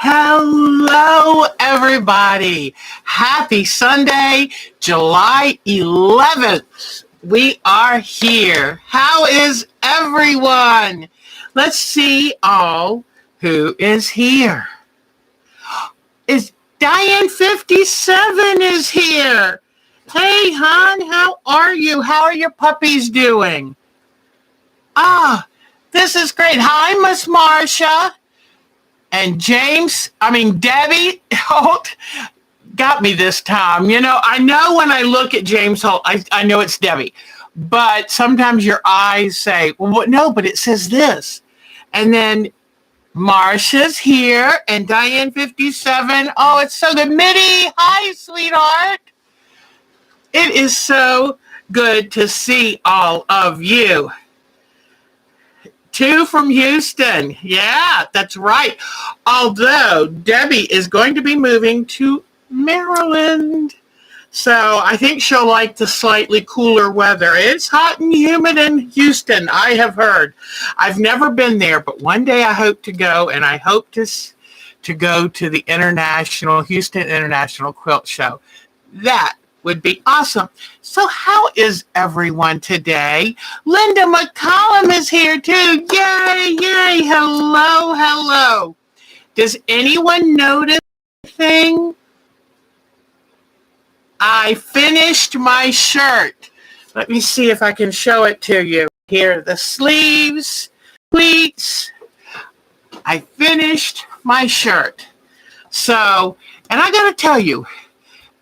Hello, everybody. Happy Sunday, July 11th. We are here. How is everyone? Let's see all who is here. Is Diane 57 is here. Hey, hon, how are you? How are your puppies doing? This is great. Hi, Miss Marcia. And Debbie Holt got me this time. You know, I know when I look at James Holt, I know it's Debbie. But sometimes your eyes say, well, what? No, but it says this. And then Marcia's here and Diane 57. Oh, it's so good. Mitty, hi, sweetheart. It is so good to see all of you. 2 from Houston. Yeah, that's right. Although Debbie is going to be moving to Maryland. So I think she'll like the slightly cooler weather. It's hot and humid in Houston, I have heard. I've never been there, but one day I hope to go, and I hope to go to the Houston International Quilt Show. That would be awesome. So how is everyone today? Linda McCollum is here too. Yay, yay. Hello, hello. Does anyone notice anything? I finished my shirt. Let me see if I can show it to you. Here are the sleeves, pleats. I finished my shirt. So, and I got to tell you,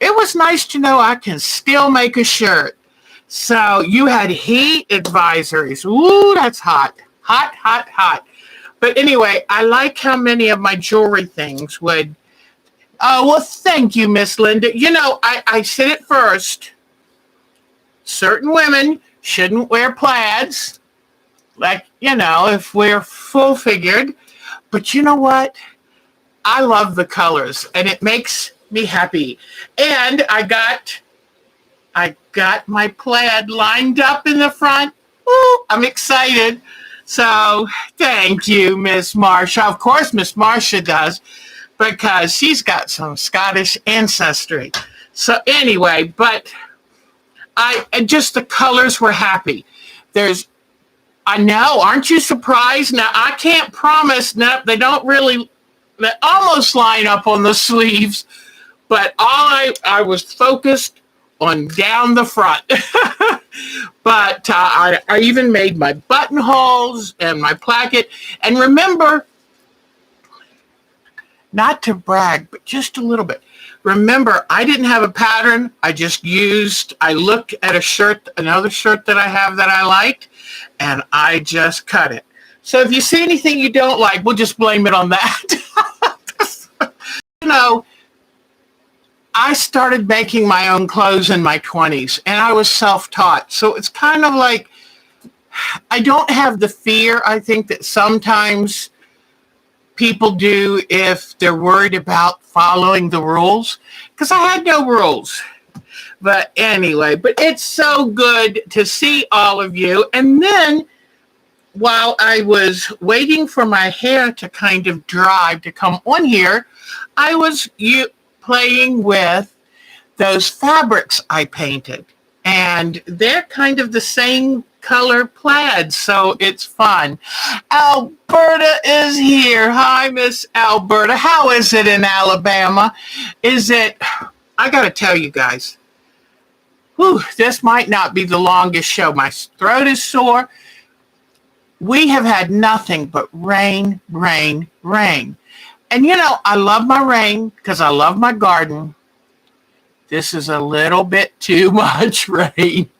it was nice to know I can still make a shirt. So you had heat advisories. Ooh, that's hot. Hot, hot, hot. But anyway, I like how many of my jewelry things would. Oh, well, thank you, Miss Linda. You know, I said it first. Certain women shouldn't wear plaids. Like, you know, if we're full-figured. But you know what? I love the colors, and it makes me happy. And I got my plaid lined up in the front. Ooh, I'm excited. So thank you, Miss Marcia. Of course, Miss Marcia does, because she's got some Scottish ancestry. So anyway, but just the colors were happy. I know, aren't you surprised? Now, I can't promise, no, they almost line up on the sleeves, but I was focused on down the front. But I even made my buttonholes and my placket. And remember, not to brag, but just a little bit. Remember, I didn't have a pattern. I looked at another shirt that I have that I liked, and I just cut it. So if you see anything you don't like, we'll just blame it on that. You know, I started making my own clothes in my 20s, and I was self-taught. So it's kind of like, I don't have the fear, I think, that sometimes people do if they're worried about following the rules, because I had no rules. But anyway, but it's so good to see all of you. And then while I was waiting for my hair to kind of dry to come on here, I was playing with those fabrics I painted, and they're kind of the same color plaid, so it's fun. Alberta is here. Hi, Miss Alberta. How is it in Alabama? I gotta tell you guys, this might not be the longest show. My throat is sore. We have had nothing but rain, rain, rain. And, you know, I love my rain because I love my garden. This is a little bit too much rain.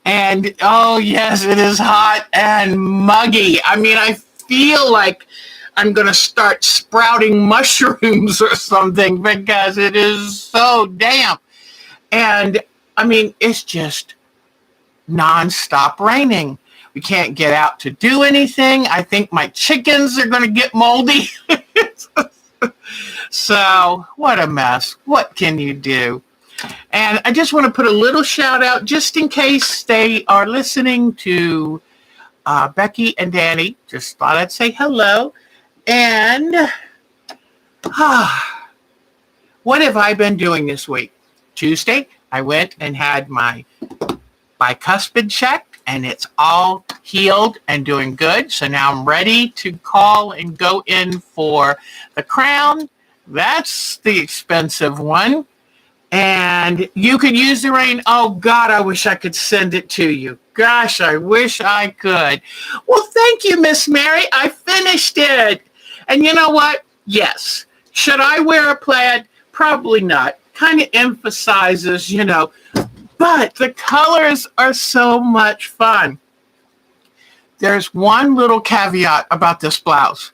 And, oh, yes, it is hot and muggy. I mean, I feel like I'm going to start sprouting mushrooms or something because it is so damp. And, I mean, it's just nonstop raining. We can't get out to do anything. I think my chickens are going to get moldy. So, what a mess. What can you do? And I just want to put a little shout out just in case they are listening to Becky and Danny. Just thought I'd say hello. And What have I been doing this week? Tuesday, I went and had my bicuspid checked, and it's all healed and doing good. So now I'm ready to call and go in for the crown. That's the expensive one. And you could use the rain. Oh, God, I wish I could send it to you. Gosh, I wish I could. Well, thank you, Miss Mary. I finished it. And you know what? Yes. Should I wear a plaid? Probably not. Kind of emphasizes, but the colors are so much fun. There's one little caveat about this blouse.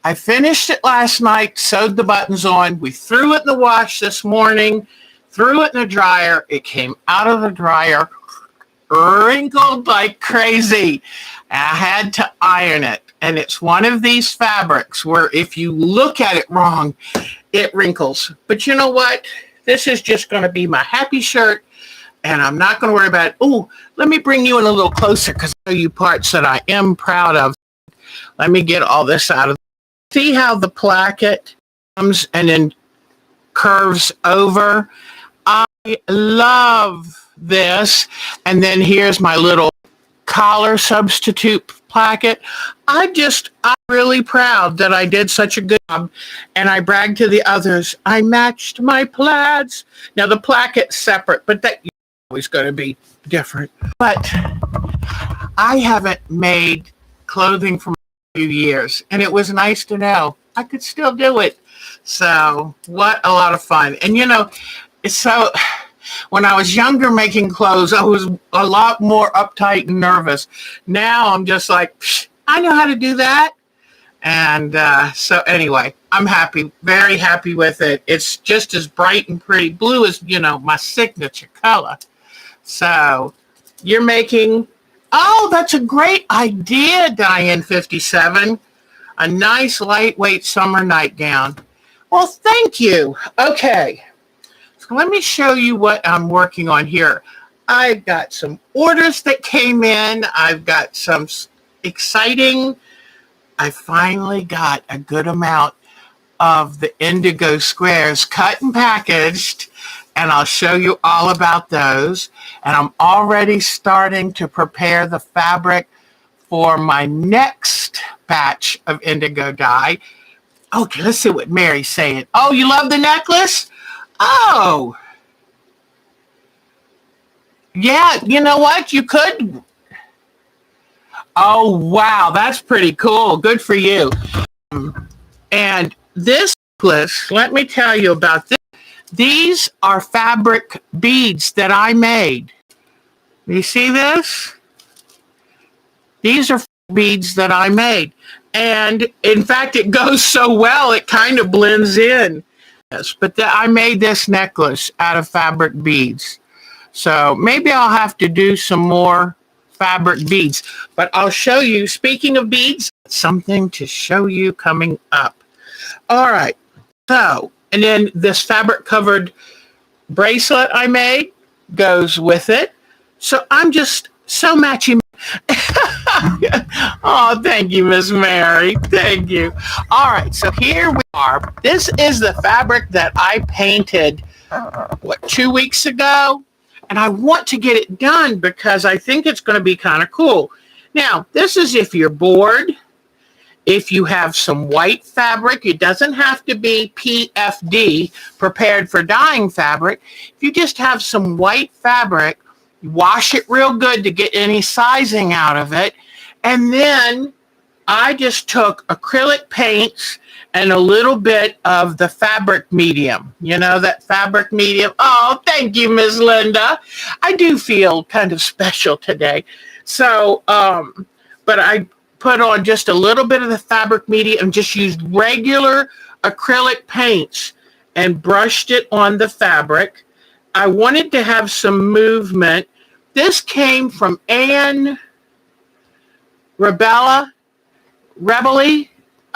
I finished it last night, sewed the buttons on. We threw it in the wash this morning, threw it in the dryer. It came out of the dryer, wrinkled like crazy. I had to iron it. And it's one of these fabrics where if you look at it wrong, it wrinkles. But you know what? This is just going to be my happy shirt, and I'm not going to worry about it. Oh, let me bring you in a little closer because I show you parts that I am proud of. Let me get all this out of. See how the placket comes and then curves over? I love this. And then here's my little collar substitute placket. I'm really proud that I did such a good job, and I bragged to the others. I matched my plaids. Now the placket's separate, but that always going to be different. But I haven't made clothing for a few years, and it was nice to know I could still do it. So what a lot of fun. And so when I was younger making clothes, I was a lot more uptight and nervous. Now I'm just like, I know how to do that. And so anyway, I'm happy, very happy with it. It's just as bright and pretty. Blue is, my signature color. So you're making, that's a great idea, Diane 57. A nice lightweight summer nightgown. Well, thank you. Okay. Let me show you what I'm working on here. I've got some orders that came in. I've got some exciting. I finally got a good amount of the indigo squares cut and packaged, and I'll show you all about those. And I'm already starting to prepare the fabric for my next batch of indigo dye. Okay, let's see what Mary's saying. Oh, you love the necklace? Oh, yeah, you know what? You could. Oh, wow, that's pretty cool. Good for you. And this necklace, let me tell you about this. These are fabric beads that I made. You see this? These are beads that I made. And in fact, it goes so well, it kind of blends in. Yes, but I made this necklace out of fabric beads. So maybe I'll have to do some more fabric beads. But I'll show you, speaking of beads, something to show you coming up. All right. So, and then this fabric covered bracelet I made goes with it. So I'm just so matchy. Oh, thank you, Miss Mary. Thank you. All right, so here we are. This is the fabric that I painted, 2 weeks ago? And I want to get it done because I think it's going to be kind of cool. Now, this is if you're bored. If you have some white fabric, it doesn't have to be PFD, prepared for dyeing fabric. If you just have some white fabric, wash it real good to get any sizing out of it. And then I just took acrylic paints and a little bit of the fabric medium. You know, that fabric medium. Oh, thank you, Ms. Linda. I do feel kind of special today. So, but I put on just a little bit of the fabric medium and just used regular acrylic paints and brushed it on the fabric. I wanted to have some movement. This came from Anne Rebelli.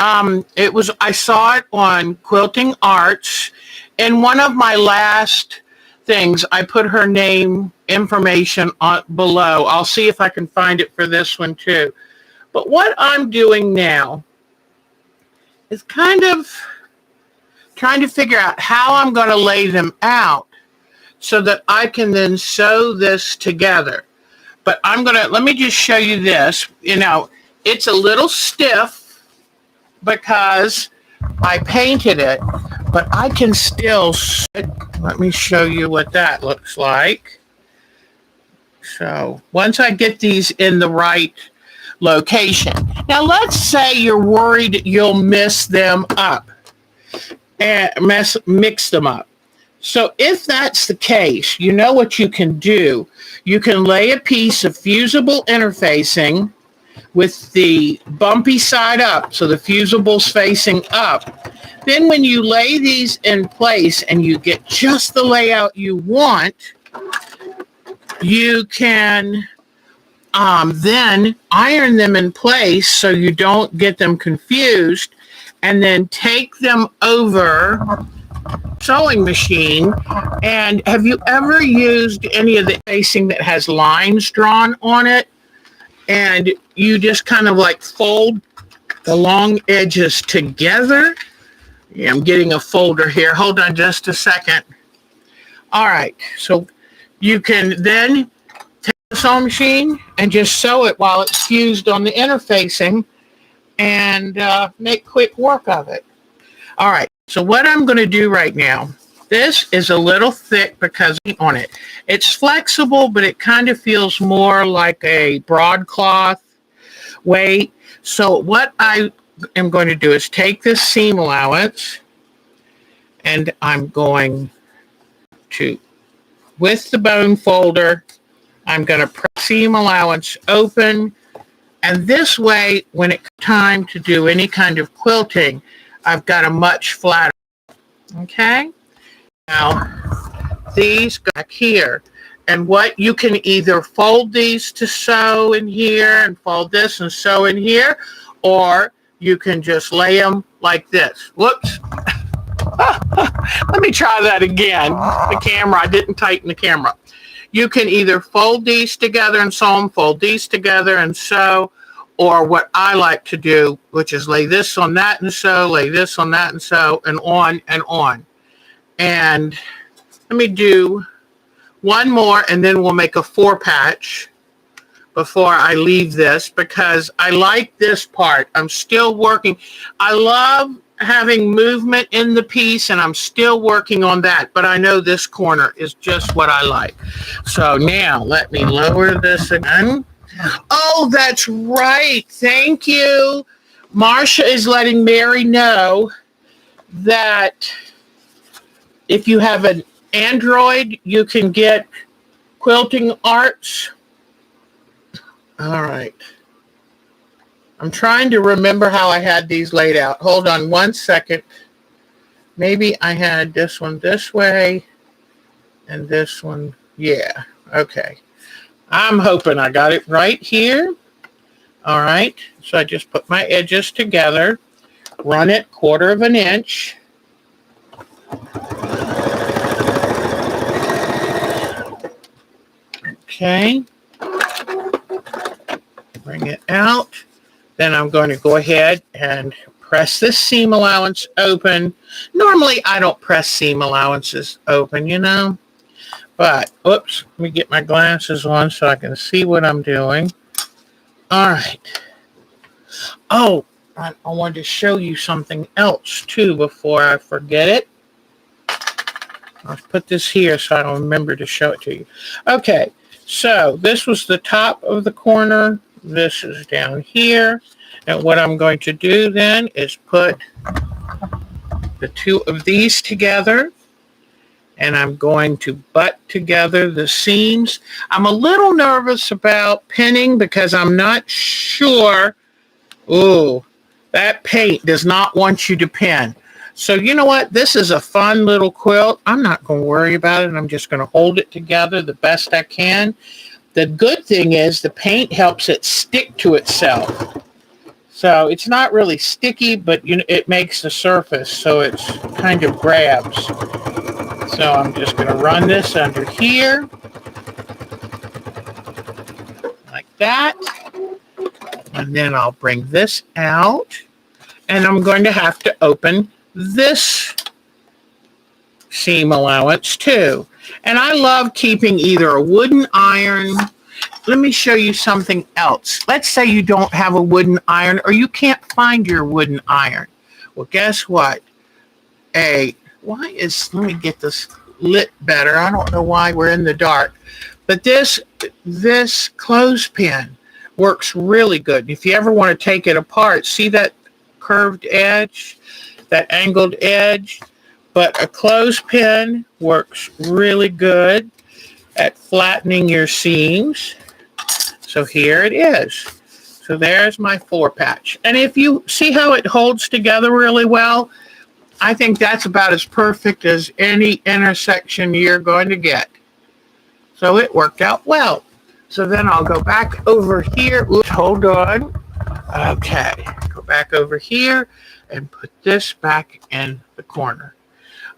I saw it on Quilting Arts. In one of my last things, I put her name information on below. I'll see if I can find it for this one too. But what I'm doing now is kind of trying to figure out how I'm going to lay them out so that I can then sew this together. But let me just show you this. You know, it's a little stiff because I painted it, but I can still, let me show you what that looks like. So once I get these in the right location. Now let's say you're worried you'll mix them up and mix them up. So if that's the case, you know what you can do. You can lay a piece of fusible interfacing with the bumpy side up, so the fusible's facing up. Then when you lay these in place and you get just the layout you want, you can then iron them in place so you don't get them confused, and then take them over sewing machine. And have you ever used any of the facing that has lines drawn on it, and you just kind of like fold the long edges together? Yeah, I'm getting a folder here. Hold on just a second. All right, so you can then take the sewing machine and just sew it while it's fused on the interfacing and make quick work of it. All right, so what I'm going to do right now, this is a little thick because on it. It's flexible, but it kind of feels more like a broadcloth weight. So what I am going to do is take this seam allowance, and I'm going to, with the bone folder, I'm going to press seam allowance open, and this way, when it's time to do any kind of quilting, I've got a much flatter. Okay? Now, these go back here, and what you can either fold these to sew in here and fold this and sew in here, or you can just lay them like this. Whoops. Let me try that again. The camera, I didn't tighten the camera. You can either fold these together and sew them, fold these together and sew, or what I like to do, which is lay this on that and sew, lay this on that and sew, and on and on. And let me do one more, and then we'll make a 4-patch before I leave this, because I like this part. I'm still working. I love having movement in the piece, and I'm still working on that, but I know this corner is just what I like. So now let me lower this again. Oh, that's right. Thank you. Marcia is letting Mary know that if you have an Android, you can get Quilting Arts. All right. I'm trying to remember how I had these laid out. Hold on one second. Maybe I had this one this way and this one. Yeah. Okay. I'm hoping I got it right here. All right. So I just put my edges together, run it 1/4 of an inch. Okay. Bring it out. Then I'm going to go ahead and press this seam allowance open. Normally, I don't press seam allowances open, you know. But, oops, let me get my glasses on so I can see what I'm doing. All right. Oh, I wanted to show you something else, too, before I forget it. I'll put this here so I don't remember to show it to you. Okay, so this was the top of the corner. This is down here. And what I'm going to do then is put the two of these together. And I'm going to butt together the seams. I'm a little nervous about pinning because I'm not sure. Ooh, that paint does not want you to pin. So you know what? This is a fun little quilt. I'm not going to worry about it. I'm just going to hold it together the best I can. The good thing is the paint helps it stick to itself. So it's not really sticky, but you know, it makes the surface so it's kind of grabs. So I'm just going to run this under here like that. And then I'll bring this out. And I'm going to have to open this seam allowance too. And I love keeping either a wooden iron. Let me show you something else. Let's say you don't have a wooden iron or you can't find your wooden iron. Well, guess what? Let me get this lit better. I don't know why we're in the dark. But this clothespin works really good. If you ever want to take it apart, see that curved edge, that angled edge? But a clothespin works really good at flattening your seams. So here it is. So there's my floor patch. And if you see how it holds together really well, I think that's about as perfect as any intersection you're going to get. So it worked out well. So then I'll go back over here. Oops, hold on. Okay, go back over here and put this back in the corner.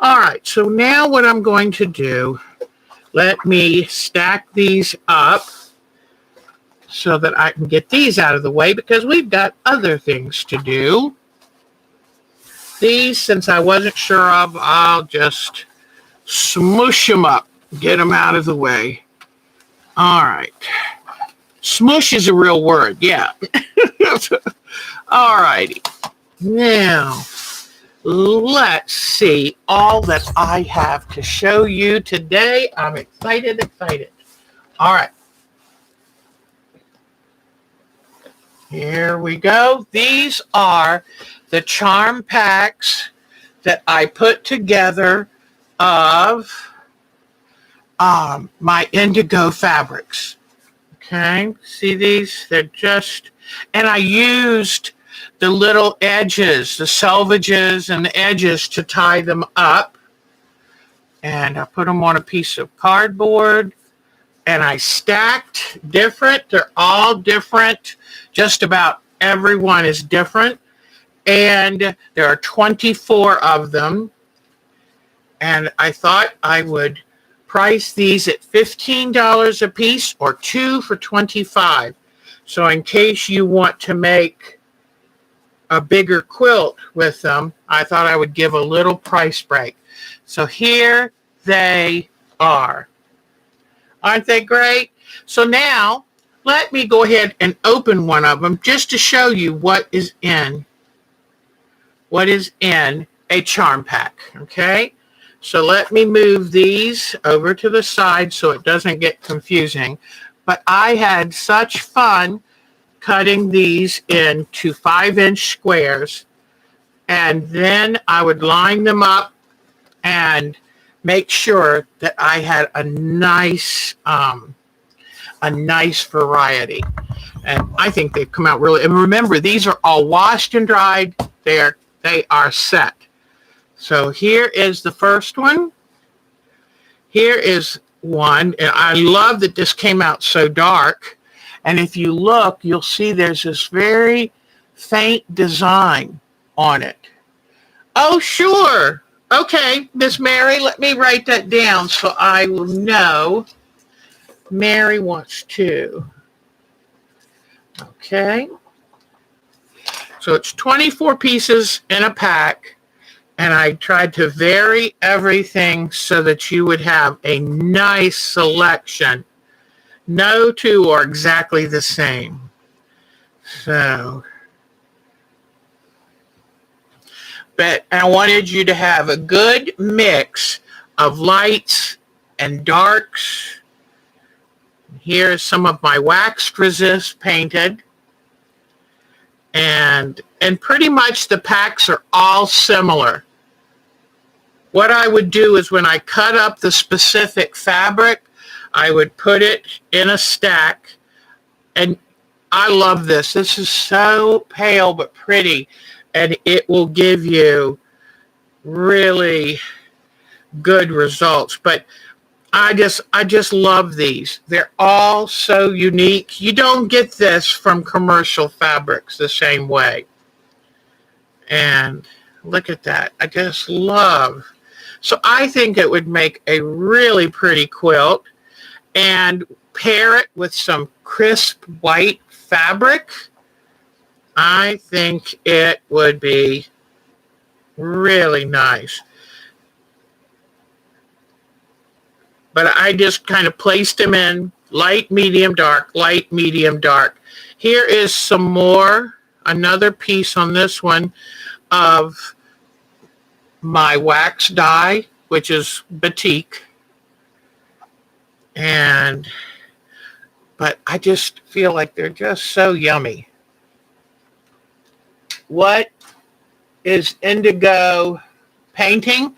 All right, so now what I'm going to do, let me stack these up so that I can get these out of the way because we've got other things to do. These, since I wasn't sure of, I'll just smoosh them up, get them out of the way. All right. Smoosh is a real word, yeah. All righty. Now, let's see all that I have to show you today. I'm excited. All right. Here we go. These are the charm packs that I put together of my indigo fabrics. Okay, see these? They're just, and I used the little edges, the selvages and the edges to tie them up. And I put them on a piece of cardboard and I stacked different. They're all different. Just about everyone is different. And there are 24 of them. And I thought I would price these at $15 a piece or 2 for $25. So in case you want to make a bigger quilt with them, I thought I would give a little price break. So here they are. Aren't they great? So now let me go ahead and open one of them just to show you what is in a charm pack. Okay? So let me move these over to the side so it doesn't get confusing. But I had such fun cutting these into 5-inch squares. And then I would line them up and make sure that I had a nice variety. And I think they've come out really, and remember, these are all washed and dried. They are set. So here is the first one. Here is one, and I love that this came out so dark. And if you look, you'll see there's this very faint design on it. Oh, sure. Okay, Miss Mary, let me write that down so I will know. Mary wants to. Okay. So it's 24 pieces in a pack. And I tried to vary everything so that you would have a nice selection. No two are exactly the same. So, but I wanted you to have a good mix of lights and darks. Here's some of my waxed resist painted. And pretty much the packs are all similar. What I would do is when I cut up the specific fabric, I would put it in a stack. And I love this. This is so pale but pretty. And it will give you really good results. But I just love these. They're all so unique. You don't get this from commercial fabrics the same way. And look at that. I just love. So I think it would make a really pretty quilt, and pair it with some crisp white fabric. I think it would be really nice. but I just kind of placed them in light, medium, dark, light, medium, dark. Here is some more, another piece on this one of my wax dye, which is batik. But I just feel like they're just so yummy. What is indigo painting?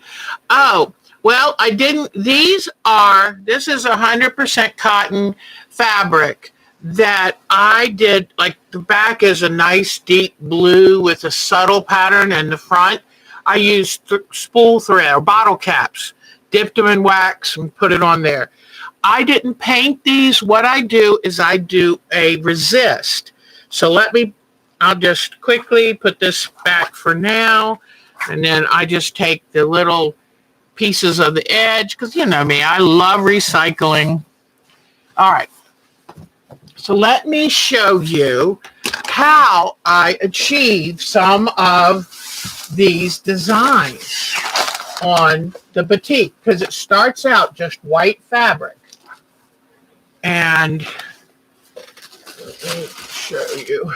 Oh, well, I didn't, this is 100% cotton fabric that I did, like the back is a nice deep blue with a subtle pattern in the front. I used spool thread or bottle caps, dipped them in wax and put it on there. I didn't paint these. What I do is I do a resist. So I'll just quickly put this back for now. And then I just take the little pieces of the edge, because you know me, I love recycling. All right. So let me show you how I achieve some of these designs on the batik, because it starts out just white fabric. And let me show you.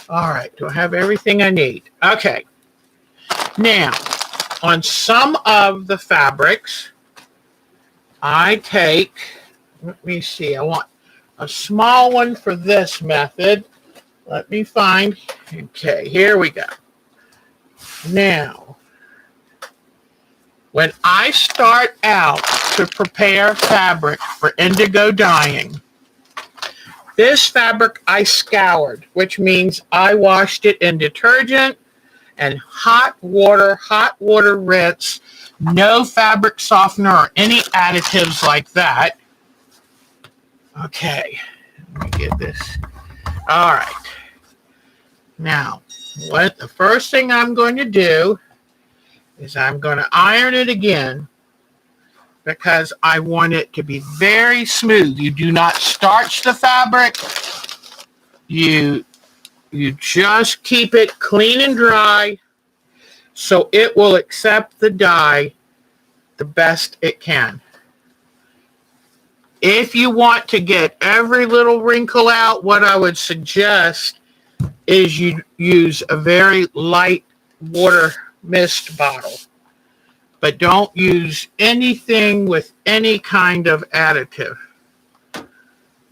All right, do I have everything I need? Okay. Now, on some of the fabrics, I take, let me see, I want a small one for this method. Let me find, okay, here we go. Now, when I start out to prepare fabric for indigo dyeing, this fabric I scoured, which means I washed it in detergent and hot water rinse, no fabric softener or any additives like that. Okay, let me get this. All right. Now, the first thing I'm going to do is I'm going to iron it again, because I want it to be very smooth. You do not starch the fabric. You just keep it clean and dry so it will accept the dye the best it can. If you want to get every little wrinkle out, what I would suggest is you use a very light water mist bottle. But don't use anything with any kind of additive,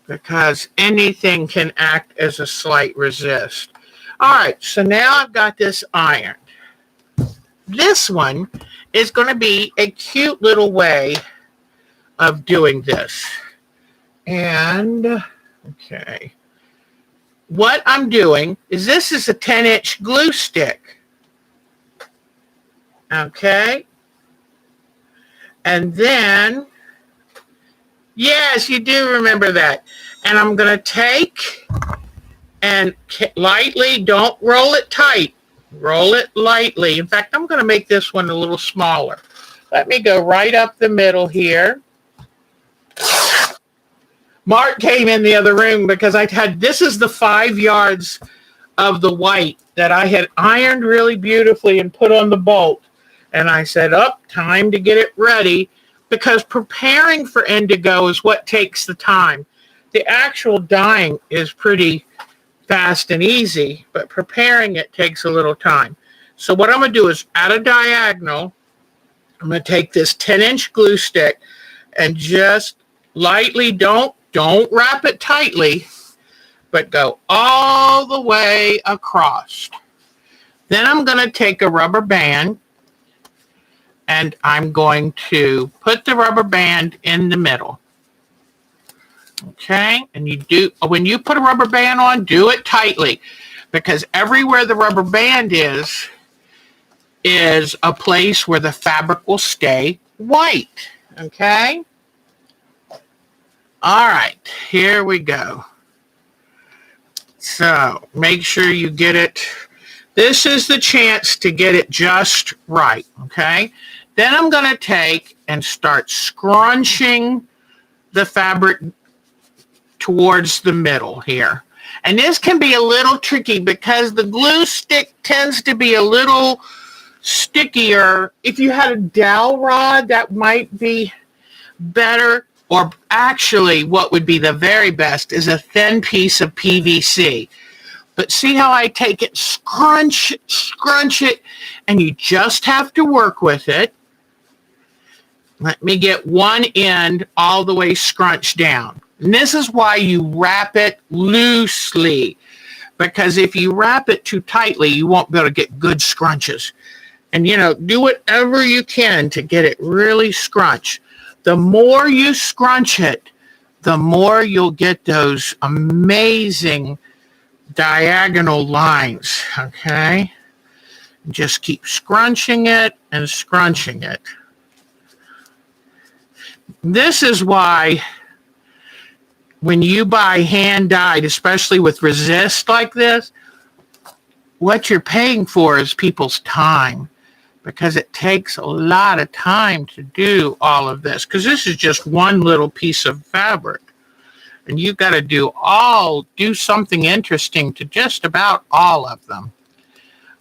because anything can act as a slight resist. All right, so now I've got this ironed. This one is going to be a cute little way of doing this. And, okay, what I'm doing is this is a 10-inch glue stick. Okay. And then, yes, you do remember that. And I'm going to take and lightly, don't roll it tight, roll it lightly. In fact, I'm going to make this one a little smaller. Let me go right up the middle here. Mark came in the other room because this is the 5 yards of the white that I had ironed really beautifully and put on the bolt. And I said, time to get it ready, because preparing for indigo is what takes the time. The actual dyeing is pretty fast and easy, but preparing it takes a little time. So what I'm going to do is, at a diagonal, I'm going to take this 10-inch glue stick and just lightly, don't wrap it tightly, but go all the way across. Then I'm going to take a rubber band, and I'm going to put the rubber band in the middle. Okay, and when you put a rubber band on, do it tightly, because everywhere the rubber band is a place where the fabric will stay white. Okay? All right, here we go. So make sure you get it. This is the chance to get it just right, okay? Then I'm going to take and start scrunching the fabric towards the middle here. And this can be a little tricky because the glue stick tends to be a little stickier. If you had a dowel rod, that might be better, or actually what would be the very best is a thin piece of PVC. But see how I take it, scrunch it, and you just have to work with it. Let me get one end all the way scrunched down. And this is why you wrap it loosely, because if you wrap it too tightly, you won't be able to get good scrunches. And, do whatever you can to get it really scrunch. The more you scrunch it, the more you'll get those amazing diagonal lines, okay? Just keep scrunching it and scrunching it. This is why when you buy hand dyed, especially with resist like this, what you're paying for is people's time, because it takes a lot of time to do all of this, because this is just one little piece of fabric. And you've got to do something interesting to just about all of them.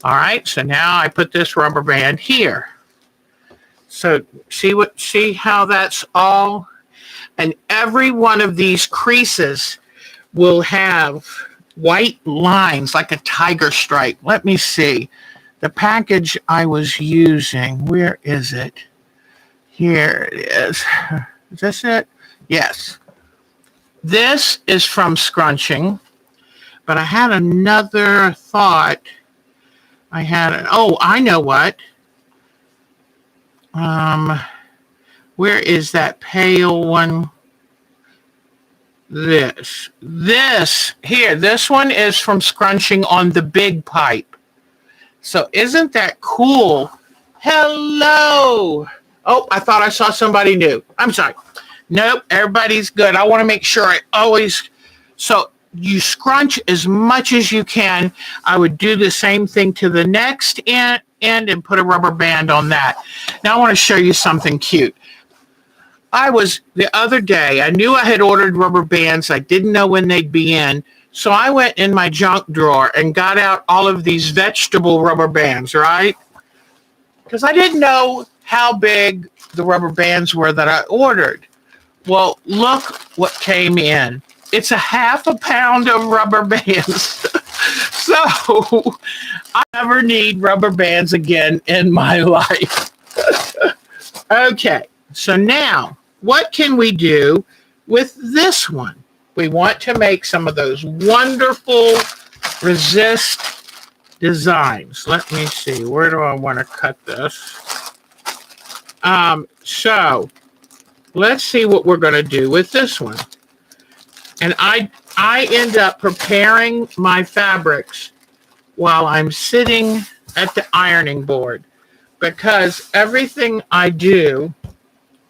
All right, so now I put this rubber band here. So see how that's all? And every one of these creases will have white lines like a tiger stripe. Let me see. The package I was using, where is it? Here it is. Is this it? Yes. This is from scrunching, but I had another thought. I know what. Where is that pale one? This one is from scrunching on the big pipe. So isn't that cool? Hello. Oh, I thought I saw somebody new. I'm sorry. Nope, everybody's good. I want to make sure so you scrunch as much as you can. I would do the same thing to the next end and put a rubber band on that. Now I want to show you something cute. The other day, I knew I had ordered rubber bands. I didn't know when they'd be in. So I went in my junk drawer and got out all of these vegetable rubber bands, right? Because I didn't know how big the rubber bands were that I ordered. Well, look what came in. It's a half a pound of rubber bands. So I never need rubber bands again in my life. Okay, so now what can we do with this one? We want to make some of those wonderful resist designs. Let me see. Where do I want to cut this? So let's see what we're going to do with this one. And I end up preparing my fabrics while I'm sitting at the ironing board, because everything I do,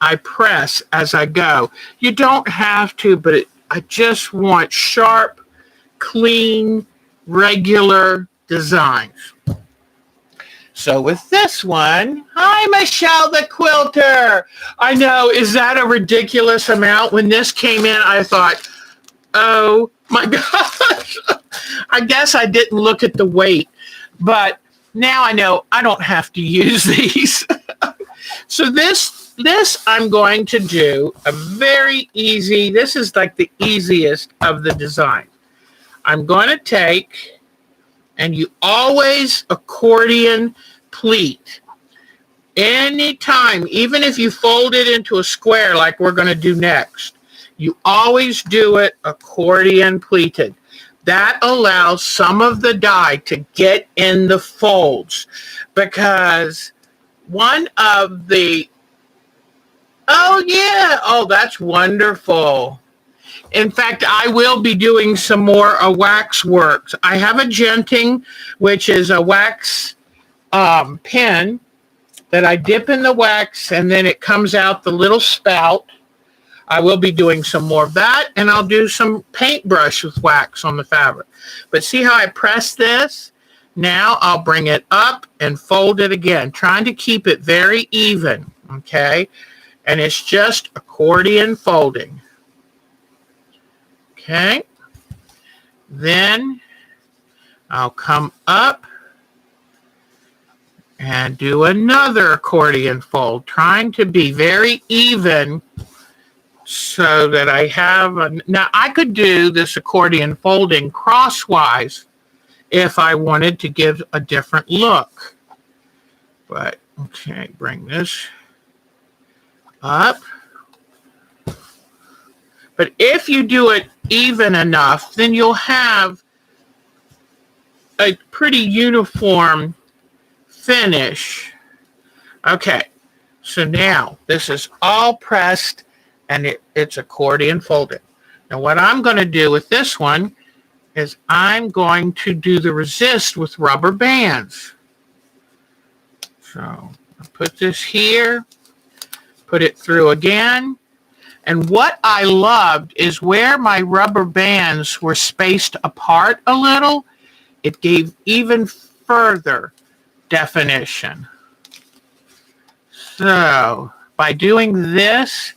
I press as I go. You don't have to, but I just want sharp, clean, regular designs. So with this one, hi, Michelle the Quilter. I know, is that a ridiculous amount? When this came in, I thought, oh my gosh. I guess I didn't look at the weight, but now I know I don't have to use these. So this I'm going to do a very easy, this is like the easiest of the design. I'm going to take, and you always accordion pleat. Anytime, even if you fold it into a square like we're going to do next, you always do it accordion pleated. That allows some of the dye to get in the folds, because one of the, that's wonderful. In fact, I will be doing some more wax works. I have a jenting, which is a wax pen that I dip in the wax, and then it comes out the little spout. I will be doing some more of that, and I'll do some paintbrush with wax on the fabric. But see how I press this? Now I'll bring it up and fold it again, trying to keep it very even, okay? And it's just accordion folding. Okay. Then I'll come up and do another accordion fold, trying to be very even so that I have now I could do this accordion folding crosswise if I wanted to give a different look. But, okay, bring this up. But if you do it even enough, then you'll have a pretty uniform finish. Okay, so now this is all pressed and it's accordion folded. Now what I'm going to do with this one is I'm going to do the resist with rubber bands. So I'll put this here, put it through again. And what I loved is where my rubber bands were spaced apart a little, it gave even further definition. So by doing this,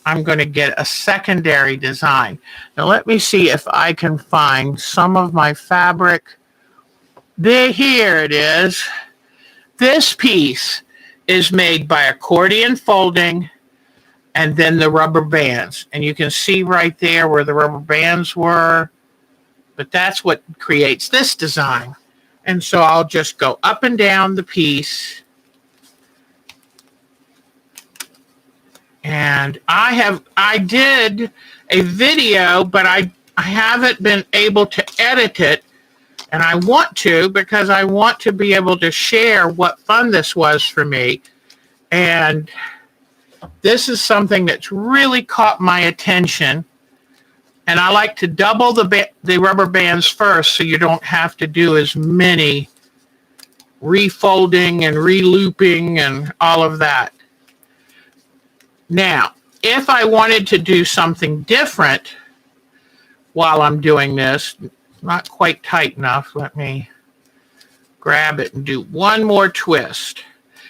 I'm going to get a secondary design. Now let me see if I can find some of my fabric. Here it is. This piece is made by accordion folding and then the rubber bands. And you can see right there where the rubber bands were. But that's what creates this design. And so I'll just go up and down the piece. And I did a video, but I haven't been able to edit it. And I want to, because I want to be able to share what fun this was for me. And this is something that's really caught my attention. And I like to double the rubber bands first so you don't have to do as many refolding and re-looping and all of that. Now, if I wanted to do something different while I'm doing this, not quite tight enough, let me grab it and do one more twist.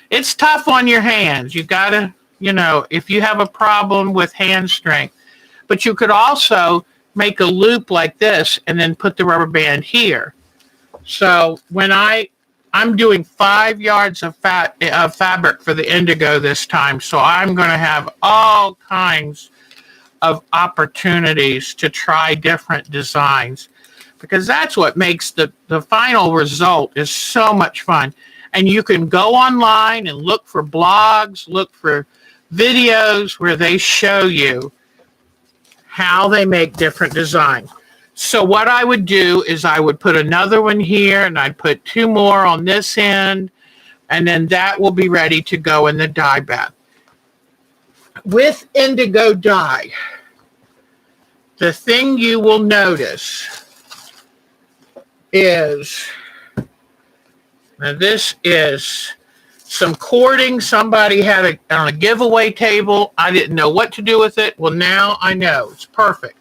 It's tough on your hands. You gotta, if you have a problem with hand strength, but you could also make a loop like this and then put the rubber band here. So when I'm doing 5 yards of fabric for the indigo this time, so I'm going to have all kinds of opportunities to try different designs, because that's what makes the final result is so much fun. And you can go online and look for blogs, look for videos where they show you how they make different designs. So what I would do is I would put another one here, and I'd put 2 more on this end, and then that will be ready to go in the dye bath. With indigo dye, the thing you will notice is, now this is some cording somebody had on a giveaway table. I didn't know what to do with it. Well, now I know. It's perfect.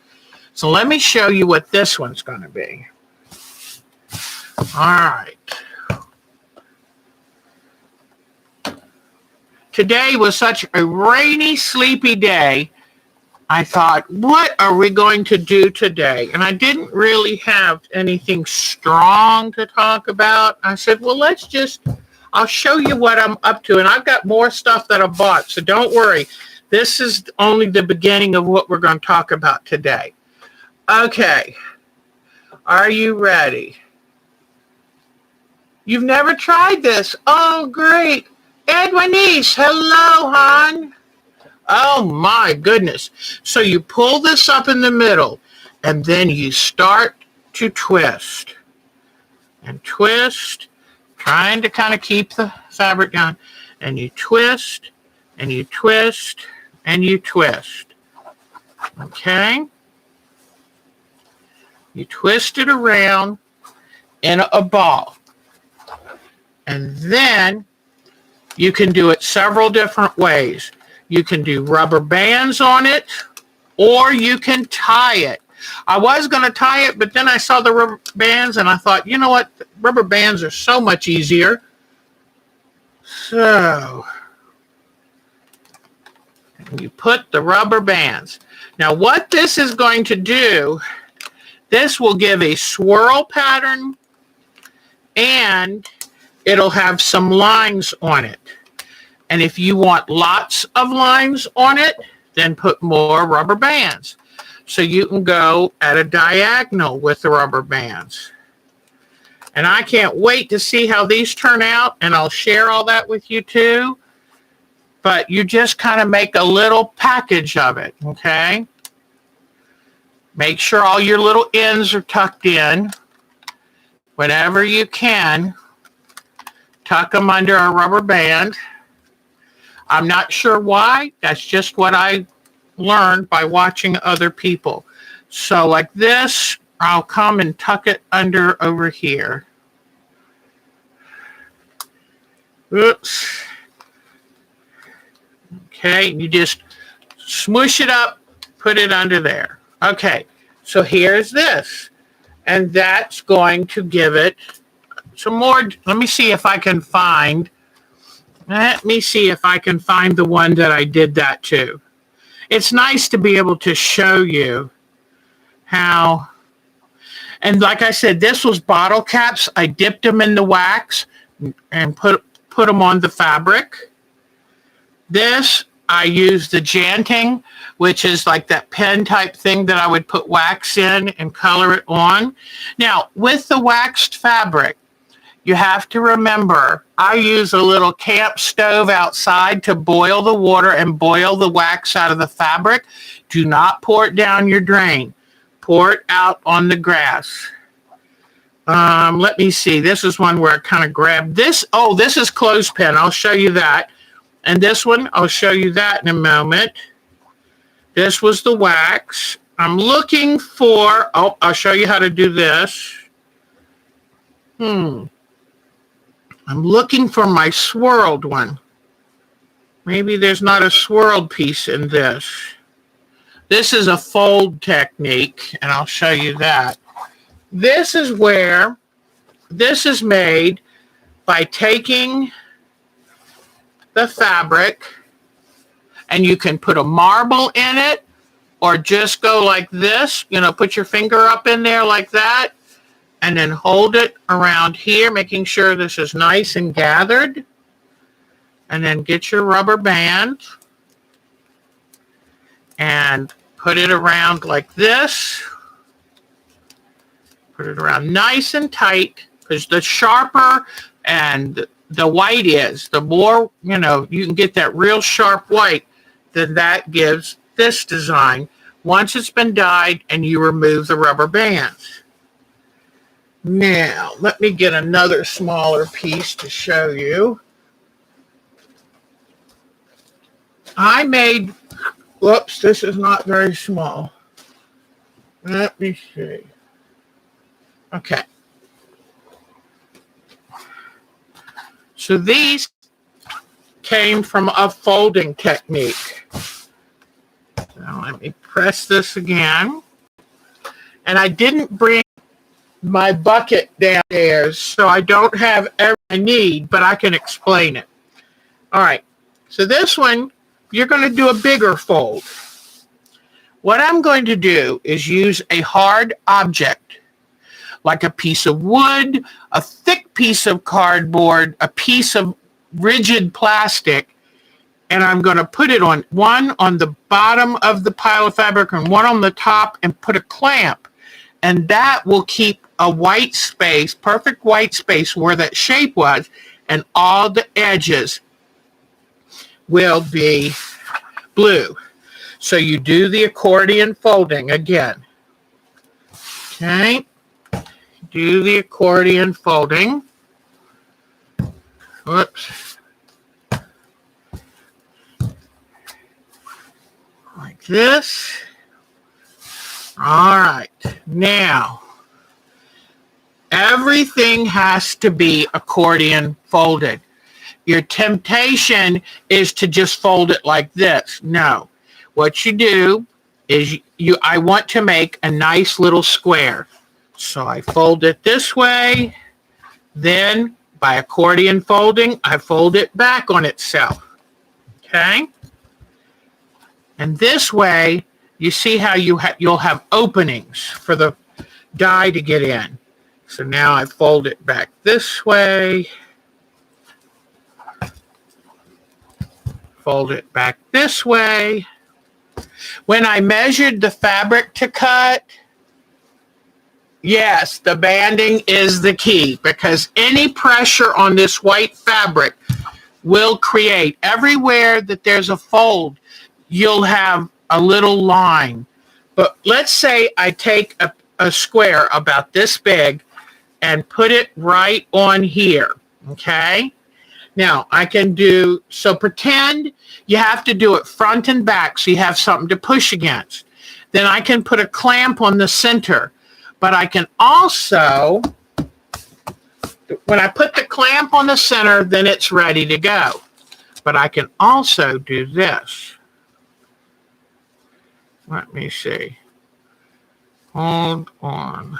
So let me show you what this one's going to be. All right. Today was such a rainy, sleepy day. I thought, what are we going to do today? And I didn't really have anything strong to talk about. I said, well, I'll show you what I'm up to. And I've got more stuff that I bought, so don't worry. This is only the beginning of what we're going to talk about today. Okay. Are you ready? You've never tried this. Oh, great. Edwinice, hello, hon. Oh, my goodness. So you pull this up in the middle, and then you start to twist. And twist, trying to kind of keep the fabric down. And you twist, and you twist, and you twist. Okay? You twist it around in a ball. And then you can do it several different ways. You can do rubber bands on it, or you can tie it. I was going to tie it, but then I saw the rubber bands, and I thought, you know what? Rubber bands are so much easier. So you put the rubber bands. Now, what this is going to do, this will give a swirl pattern, and it'll have some lines on it. And if you want lots of lines on it, then put more rubber bands. So you can go at a diagonal with the rubber bands. And I can't wait to see how these turn out, and I'll share all that with you too. But you just kind of make a little package of it, okay? Make sure all your little ends are tucked in. Whenever you can, tuck them under a rubber band. I'm not sure why. That's just what I learned by watching other people. So like this, I'll come and tuck it under over here. Oops. Okay, you just smoosh it up, put it under there. Okay, so here's this. And that's going to give it some more. Let me see if I can find. Let me see if I can find the one that I did that to. It's nice to be able to show you how. And like I said, this was bottle caps. I dipped them in the wax and put them on the fabric. This, I used the janting, which is like that pen type thing that I would put wax in and color it on. Now, with the waxed fabric, you have to remember, I use a little camp stove outside to boil the water and boil the wax out of the fabric. Do not pour it down your drain. Pour it out on the grass. Let me see. This is one where I kind of grabbed this. Oh, this is clothespin. I'll show you that. And this one, I'll show you that in a moment. This was the wax. I'm looking for, oh, I'll show you how to do this. I'm looking for my swirled one. Maybe there's not a swirled piece in this. This is a fold technique, and I'll show you that. This is where this is made by taking the fabric, and you can put a marble in it, or just go like this, you know, put your finger up in there like that, and then hold it around here, making sure this is nice and gathered. And then get your rubber band and put it around like this. Put it around nice and tight, because the sharper and the white is, the more, you know, you can get that real sharp white, then that gives this design once it's been dyed and you remove the rubber bands. Now, let me get another smaller piece to show you. I made, whoops, this is not very small. Let me see. Okay. So these came from a folding technique. Now let me press this again. And I didn't bring my bucket downstairs, so I don't have everything I need, but I can explain it. All right. So this one, you're going to do a bigger fold. What I'm going to do is use a hard object, like a piece of wood, a thick piece of cardboard, a piece of rigid plastic, and I'm going to put it on one on the bottom of the pile of fabric and one on the top, and put a clamp. And that will keep a white space, perfect white space where that shape was, and all the edges will be blue. So you do the accordion folding again. Okay. Do the accordion folding. Whoops. Like this. All right. Now, everything has to be accordion folded. Your temptation is to just fold it like this. No. What you do is I want to make a nice little square. So I fold it this way. Then by accordion folding, I fold it back on itself. Okay? And this way, you see how you'll have openings for the dye to get in. So now I fold it back this way. Fold it back this way. When I measured the fabric to cut, yes, the banding is the key, because any pressure on this white fabric will create, everywhere that there's a fold, you'll have a little line. But let's say I take a square about this big and put it right on here, okay? Now, I can do, so pretend you have to do it front and back so you have something to push against. Then I can put a clamp on the center, but I can also, when I put the clamp on the center, then it's ready to go. But I can also do this. Let me see. Hold on.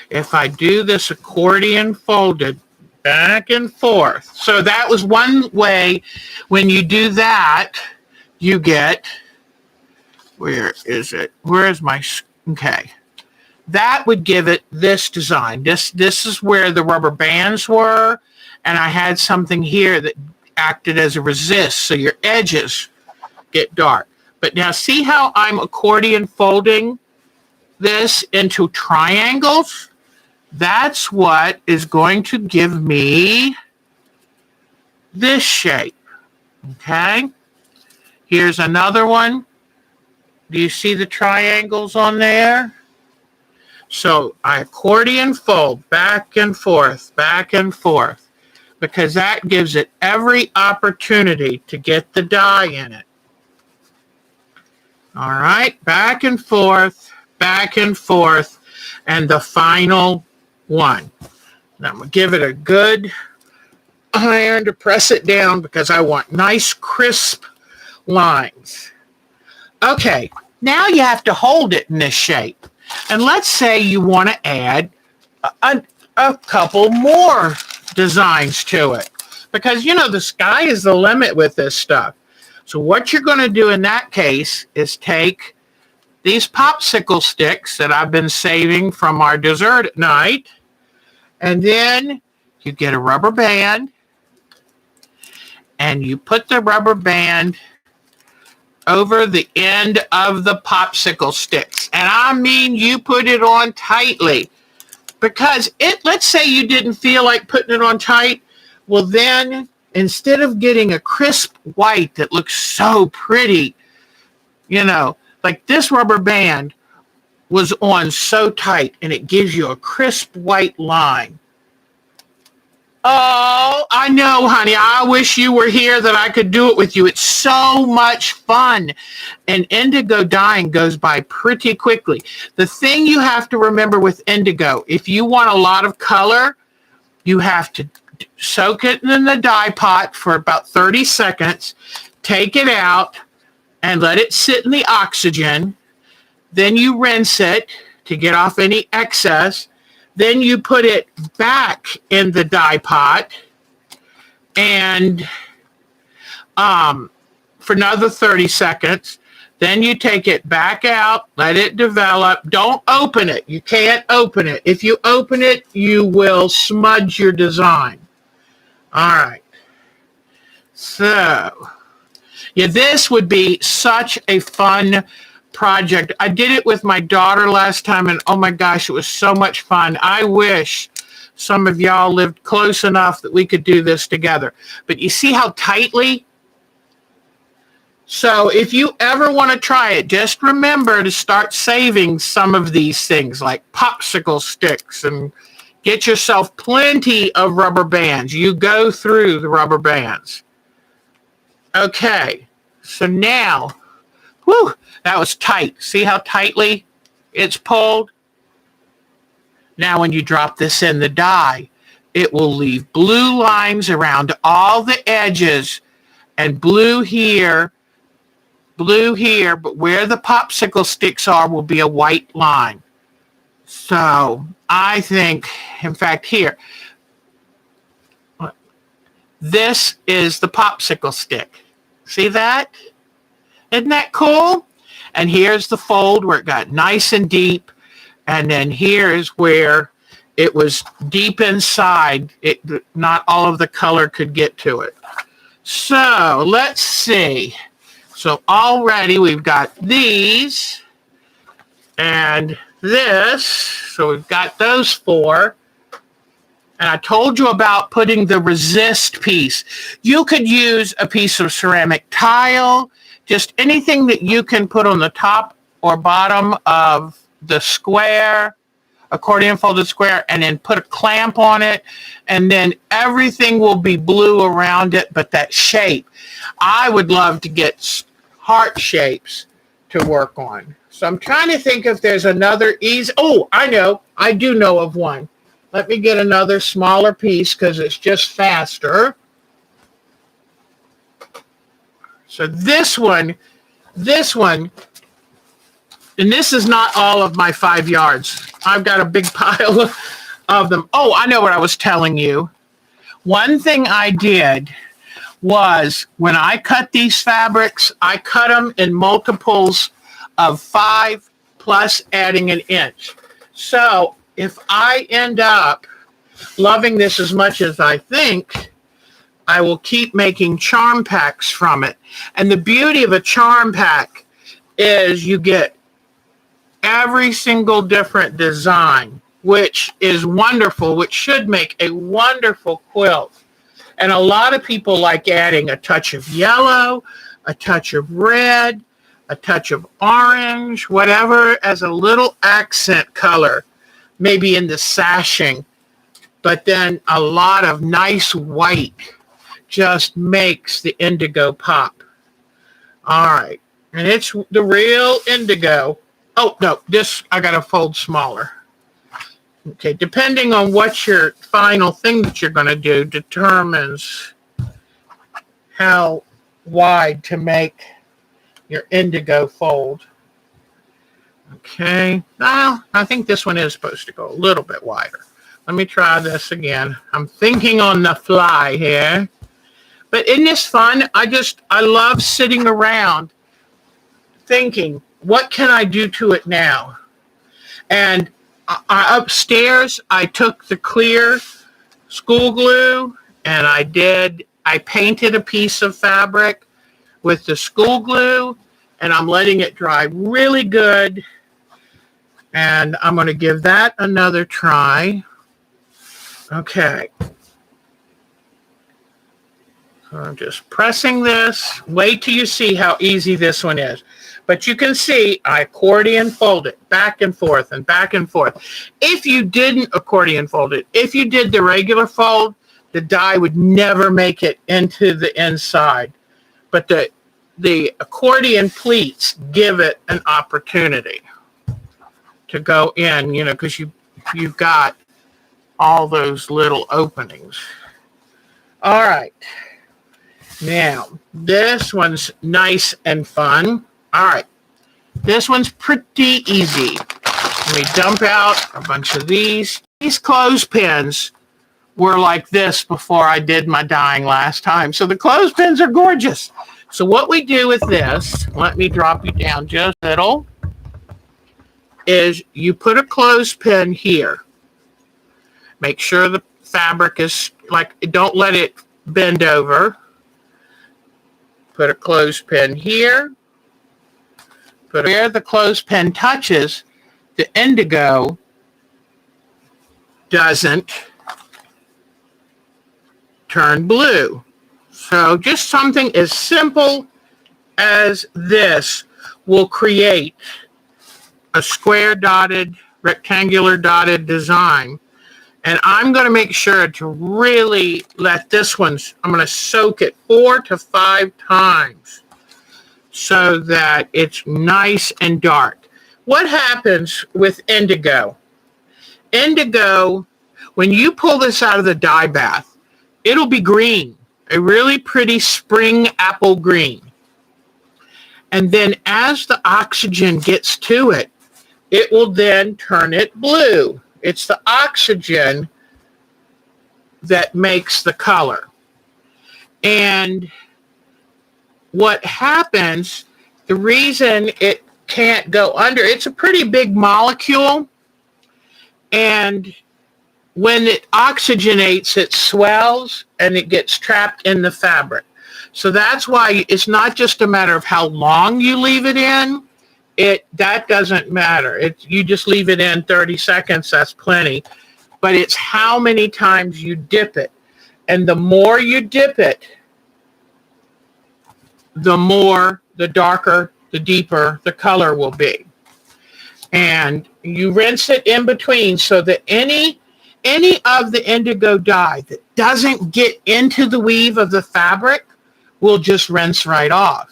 If I do this accordion folded back and forth. So that was one way. When you do that, you get, where is it? Where is my, okay. That would give it this design. This is where the rubber bands were, and I had something here that acted as a resist, so your edges get dark. But now see how I'm accordion folding this into triangles? That's what is going to give me this shape, okay? Here's another one. Do you see the triangles on there? So I accordion fold back and forth, because that gives it every opportunity to get the die in it. All right, back and forth, and the final one. Now I'm going to give it a good iron to press it down because I want nice crisp lines. Okay, now you have to hold it in this shape. And let's say you want to add a couple more designs to it, because, you know, the sky is the limit with this stuff. So what you're going to do in that case is take these popsicle sticks that I've been saving from our dessert at night, and then you get a rubber band, and you put the rubber band over the end of the popsicle sticks. And I mean, you put it on tightly, because let's say you didn't feel like putting it on tight. Well, then instead of getting a crisp white that looks so pretty, you know, like this rubber band was on so tight and it gives you a crisp white line. Oh, I know, honey. I wish you were here that I could do it with you. It's so much fun. And indigo dyeing goes by pretty quickly. The thing you have to remember with indigo, if you want a lot of color, you have to soak it in the dye pot for about 30 seconds, take it out, and let it sit in the oxygen. Then you rinse it to get off any excess. Then you put it back in the dye pot and for another 30 seconds. Then you take it back out, let it develop. Don't open it. You can't open it. If you open it, you will smudge your design. All right. So, yeah, this would be such a fun project. I did it with my daughter last time, and oh my gosh, it was so much fun. I wish some of y'all lived close enough that we could do this together. But you see how tightly? So if you ever want to try it, just remember to start saving some of these things like popsicle sticks, and get yourself plenty of rubber bands. You go through the rubber bands. Okay, so now, whew, that was tight. See how tightly it's pulled? Now when you drop this in the dye, it will leave blue lines around all the edges, and blue here, but where the popsicle sticks are will be a white line. So I think, in fact, here, this is the popsicle stick. See that? Isn't that cool? And here's the fold where it got nice and deep. And then here is where it was deep inside. Not all of the color could get to it. So let's see. So already we've got these and this. So we've got those 4. And I told you about putting the resist piece. You could use a piece of ceramic tile, just anything that you can put on the top or bottom of the square, accordion folded square, and then put a clamp on it, and then everything will be blue around it, but that shape. I would love to get heart shapes to work on. So I'm trying to think if there's another easy, oh, I know, I do know of one. Let me get another smaller piece because it's just faster. So this one, and this is not all of my 5 yards. I've got a big pile of them. Oh, I know what I was telling you. One thing I did was when I cut these fabrics, I cut them in multiples of 5 plus adding an inch. So if I end up loving this as much as I think, I will keep making charm packs from it. And the beauty of a charm pack is you get every single different design, which is wonderful, which should make a wonderful quilt. And a lot of people like adding a touch of yellow, a touch of red, a touch of orange, whatever, as a little accent color. Maybe in the sashing, but then a lot of nice white just makes the indigo pop. All right, and it's the real indigo. Oh, no, this I got to fold smaller. Okay, depending on what your final thing that you're going to do determines how wide to make your indigo fold. Okay, now I think this one is supposed to go a little bit wider. Let me try this again. I'm thinking on the fly here. But isn't this fun? I love sitting around thinking, what can I do to it now? And upstairs, I took the clear school glue and I painted a piece of fabric with the school glue, and I'm letting it dry really good. And I'm going to give that another try. Okay. So I'm just pressing this. Wait till you see how easy this one is. But you can see I accordion fold it back and forth and back and forth. If you didn't accordion fold it, if you did the regular fold, the die would never make it into the inside. But the accordion pleats give it an opportunity to go in, because you've got all those little openings. All right. Now, this one's nice and fun. All right. This one's pretty easy. Let me dump out a bunch of these. These clothespins were like this before I did my dyeing last time. So the clothespins are gorgeous. So what we do with this, let me drop you down just a little, is you put a clothespin here. Make sure the fabric is don't let it bend over. Put a clothespin here. But where the clothespin touches, the indigo doesn't turn blue. So just something as simple as this will create a square dotted, rectangular dotted design. And I'm going to make sure to really let this one, I'm going to soak it 4 to 5 times so that it's nice and dark. What happens with indigo? Indigo, when you pull this out of the dye bath, it'll be green, a really pretty spring apple green. And then as the oxygen gets to it, it will then turn it blue. It's the oxygen that makes the color. And what happens, the reason it can't go under, it's a pretty big molecule. And when it oxygenates, it swells and it gets trapped in the fabric. So that's why it's not just a matter of how long you leave it in. That doesn't matter. You just leave it in 30 seconds, that's plenty. But it's how many times you dip it. And the more you dip it, the darker, the deeper the color will be. And you rinse it in between so that any of the indigo dye that doesn't get into the weave of the fabric will just rinse right off.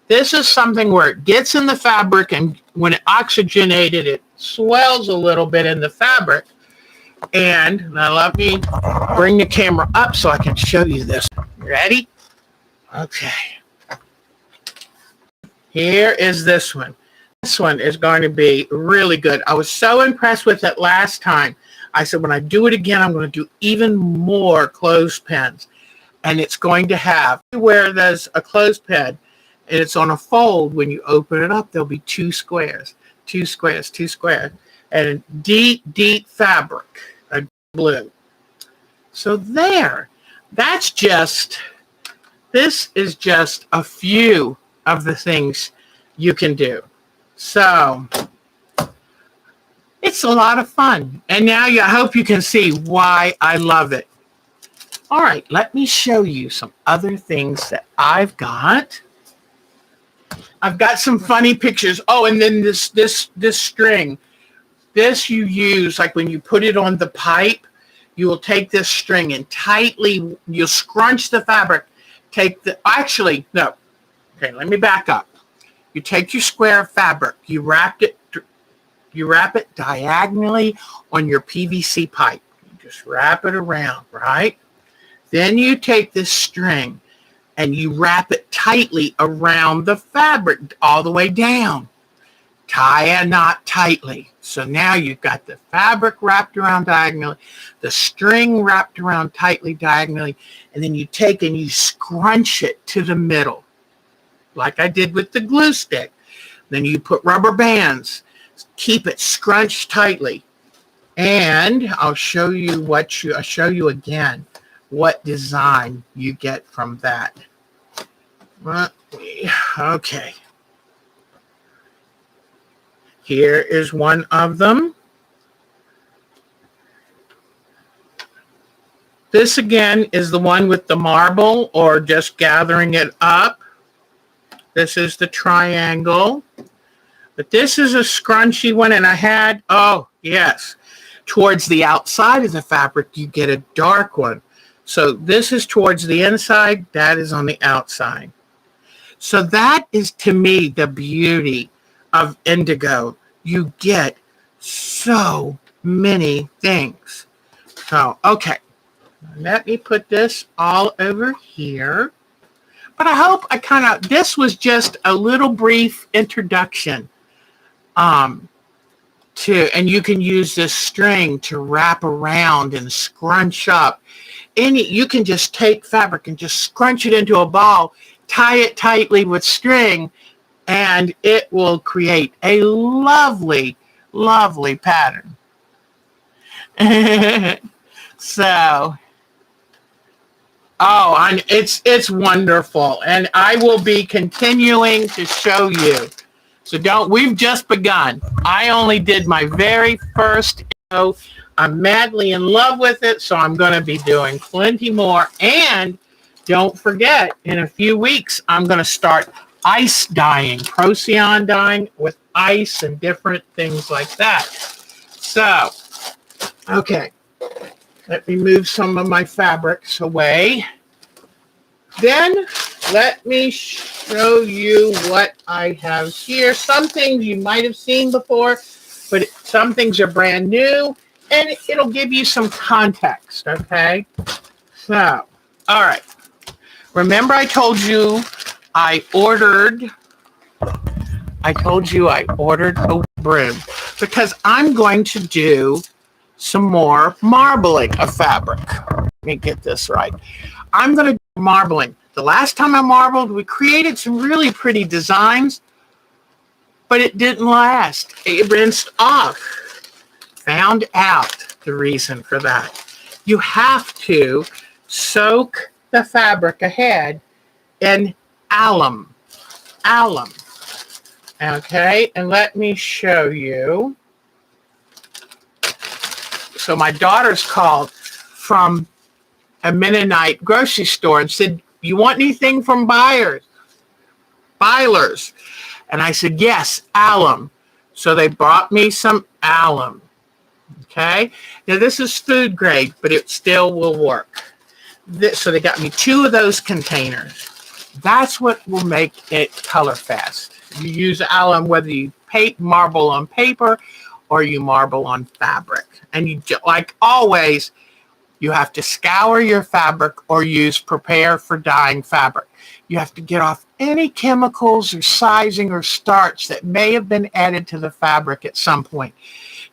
This is something where it gets in the fabric, and when it oxygenated, it swells a little bit in the fabric. And now let me bring the camera up so I can show you this. Ready? Okay. Here is this one. This one is going to be really good. I was so impressed with it last time. I said, when I do it again, I'm going to do even more clothespins. And it's going to have, where there's a clothespin, and it's on a fold, when you open it up, there'll be 2 squares, 2 squares, 2 squares, and deep, deep fabric, a blue. So there, this is just a few of the things you can do. So it's a lot of fun. And now I hope you can see why I love it. All right, let me show you some other things that I've got. I've got some funny pictures. Oh, and then this string. This you use, like when you put it on the pipe, you will take this string and tightly, you'll scrunch the fabric. Actually, no. Okay, let me back up. You take your square of fabric, you wrap it diagonally on your PVC pipe. You just wrap it around, right? Then you take this string and you wrap it tightly around the fabric all the way down. Tie a knot tightly. So now you've got the fabric wrapped around diagonally, the string wrapped around tightly diagonally, and then you take and you scrunch it to the middle, like I did with the glue stick. Then you put rubber bands, keep it scrunched tightly. And I'll show you again what design you get from that. Okay. Here is one of them. This again is the one with the marble or just gathering it up. This is the triangle. But this is a scrunchy one, and I had, oh, yes. Towards the outside of the fabric, you get a dark one. So this is towards the inside, that is on the outside. So that is, to me, the beauty of indigo. You get so many things. So, okay. Let me put this all over here. But I hope this was just a little brief introduction and you can use this string to wrap around and scrunch up. You can just take fabric and just scrunch it into a ball, tie it tightly with string, and it will create a lovely, lovely pattern. So, it's wonderful, and I will be continuing to show you. So we've just begun. I only did my very first video. I'm madly in love with it, so I'm going to be doing plenty more. And don't forget, in a few weeks, I'm going to start ice dyeing, Procyon dyeing with ice and different things like that. So, okay, let me move some of my fabrics away. Then let me show you what I have here. Some things you might have seen before, but some things are brand new, and it'll give you some context, okay? So, all right. Remember I told you I ordered a broom because I'm going to do some more marbling of fabric. Let me get this right. I'm going to do marbling. The last time I marbled, we created some really pretty designs, but it didn't last. It rinsed off. Found out the reason for that. You have to soak the fabric ahead in alum. Alum. Okay, and let me show you. So my daughter's called from a Mennonite grocery store and said, "You want anything from Byler's?" And I said, "Yes, alum." So they brought me some alum. Okay. Now this is food grade, but it still will work. So they got me 2 of those containers. That's what will make it color fast. You use alum whether you marble on paper or you marble on fabric. And you, like always, you have to scour your fabric or use prepare for dyeing fabric. You have to get off any chemicals or sizing or starch that may have been added to the fabric at some point.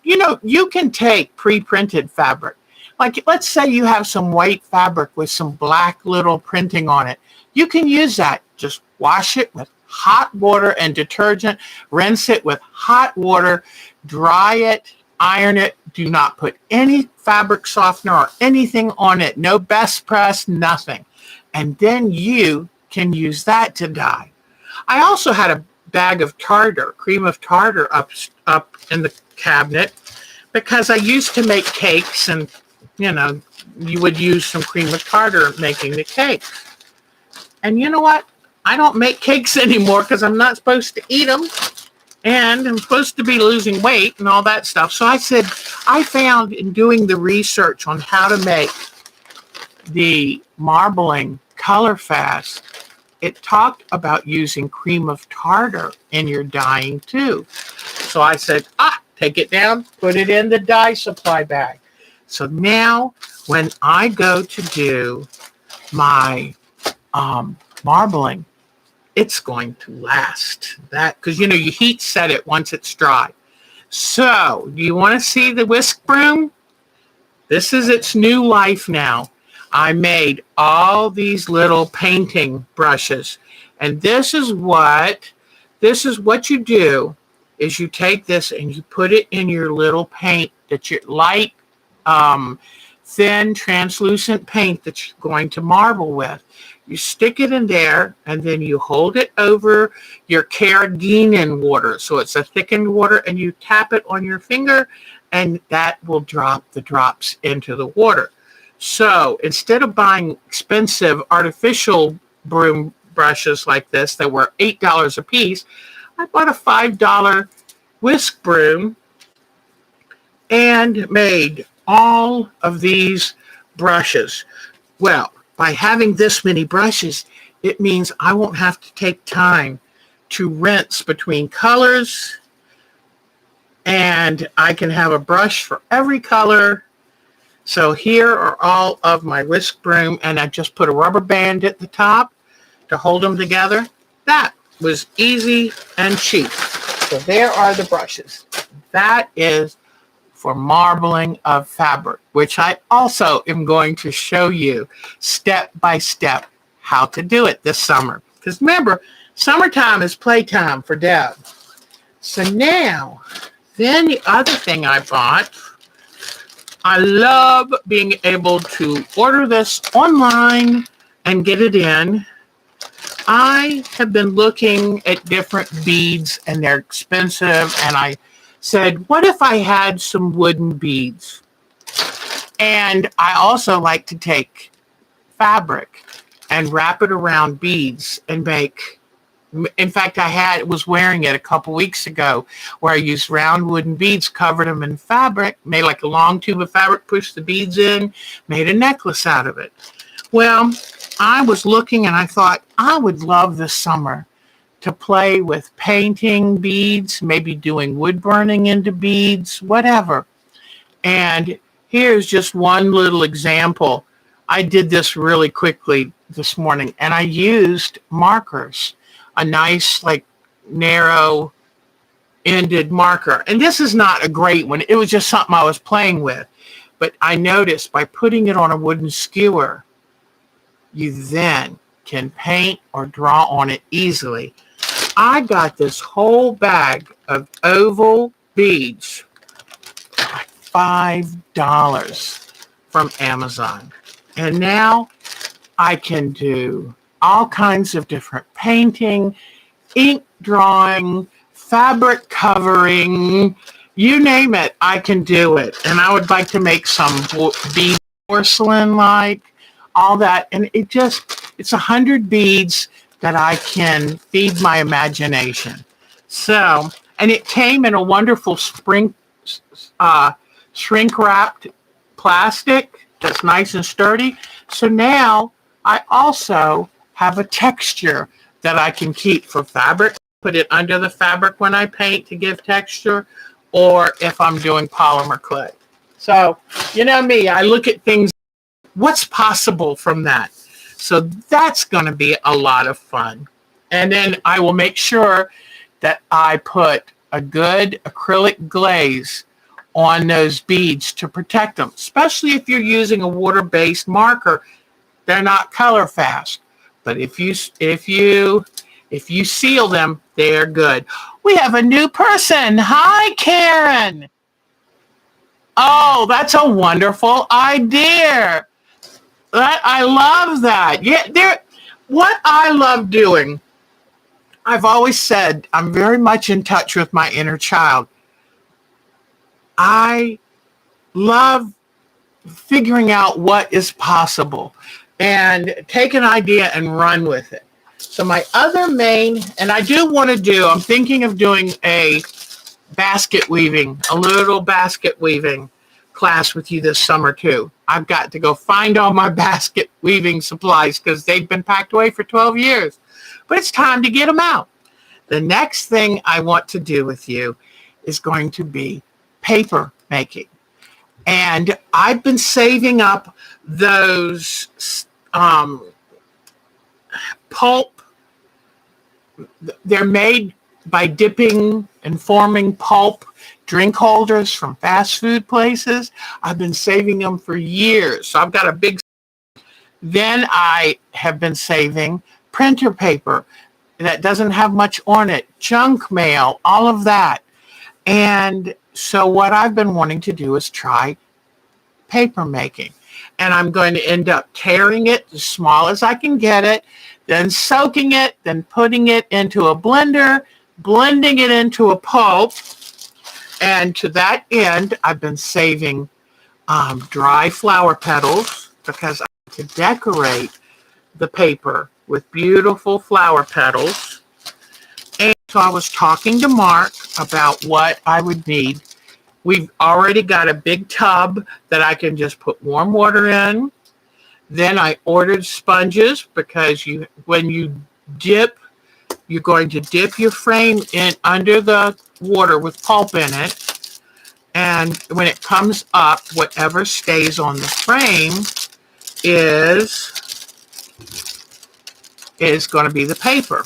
You know, you can take pre-printed fabric. Like, let's say you have some white fabric with some black little printing on it. You can use that. Just wash it with hot water and detergent. Rinse it with hot water. Dry it. Iron it. Do not put any fabric softener or anything on it. No best press, nothing. And then you can use that to dye. I also had a bag of tartar, cream of tartar up in the cabinet because I used to make cakes, and you know, you would use some cream of tartar making the cake. And you know what? I don't make cakes anymore because I'm not supposed to eat them, and I'm supposed to be losing weight and all that stuff. So I said, I found in doing the research on how to make the marbling color fast, it talked about using cream of tartar in your dyeing too. So I said, take it down, put it in the dye supply bag. So now when I go to do my marbling, it's going to last. That because you know you heat set it once it's dry. So do you want to see the whisk broom? This is its new life now. I made all these little painting brushes, and this is what you do is you take this and you put it in your little paint that you light, thin, translucent paint that you're going to marble with. You stick it in there, and then you hold it over your carrageenan water. So it's a thickened water, and you tap it on your finger, and that will drop the drops into the water. So instead of buying expensive artificial broom brushes like this that were $8 a piece, I bought a $5 whisk broom and made all of these brushes. Well, by having this many brushes, it means I won't have to take time to rinse between colors, and I can have a brush for every color. So here are all of my whisk broom, and I just put a rubber band at the top to hold them together. That was easy and cheap. So there are the brushes. That is for marbling of fabric, which I also am going to show you step by step how to do it this summer. Because remember, summertime is playtime for Deb. So now, then the other thing I bought, I love being able to order this online and get it in. I have been looking at different beads, and they're expensive, and I said, what if I had some wooden beads? And I also like to take fabric and wrap it around beads and make. In fact, was wearing it a couple weeks ago where I used round wooden beads, covered them in fabric, made like a long tube of fabric, pushed the beads in, made a necklace out of it. Well, I was looking and I thought I would love this summer to play with painting beads, maybe doing wood burning into beads, whatever. And here's just one little example. I did this really quickly this morning, and I used markers. A nice, like, narrow-ended marker. And this is not a great one. It was just something I was playing with. But I noticed by putting it on a wooden skewer, you then can paint or draw on it easily. I got this whole bag of oval beads for $5 from Amazon. And now I can do all kinds of different painting, ink drawing, fabric covering, you name it, I can do it. And I would like to make some bead porcelain, like all that. And it's 100 beads that I can feed my imagination. So, and it came in a wonderful shrink wrapped plastic that's nice and sturdy. So now I also have a texture that I can keep for fabric, put it under the fabric when I paint to give texture, or if I'm doing polymer clay. So, you know me, I look at things, what's possible from that? So that's going to be a lot of fun. And then I will make sure that I put a good acrylic glaze on those beads to protect them, especially if you're using a water-based marker. They're not color fast, but if you seal them, they're good. We have a new person. Hi, Karen. Oh, that's a wonderful idea. I love that. Yeah, what I love doing, I've always said I'm very much in touch with my inner child. I love figuring out what is possible and take an idea and run with it. So my other main, and I do want to do, I'm thinking of doing a little basket weaving class with you this summer too. I've got to go find all my basket weaving supplies because they've been packed away for 12 years. But it's time to get them out. The next thing I want to do with you is going to be paper making. And I've been saving up those pulp. They're made by dipping and forming pulp drink holders from fast food places. I've been saving them for years. So I've got a big. Then I have been saving printer paper that doesn't have much on it, junk mail, all of that. And so what I've been wanting to do is try paper making. And I'm going to end up tearing it as small as I can get it, then soaking it, then putting it into a blender, blending it into a pulp. And to that end, I've been saving dry flower petals because I like to decorate the paper with beautiful flower petals. And so I was talking to Mark about what I would need. We've already got a big tub that I can just put warm water in. Then I ordered sponges because when you dip, you're going to dip your frame in under the water with pulp in it. And when it comes up, whatever stays on the frame is going to be the paper.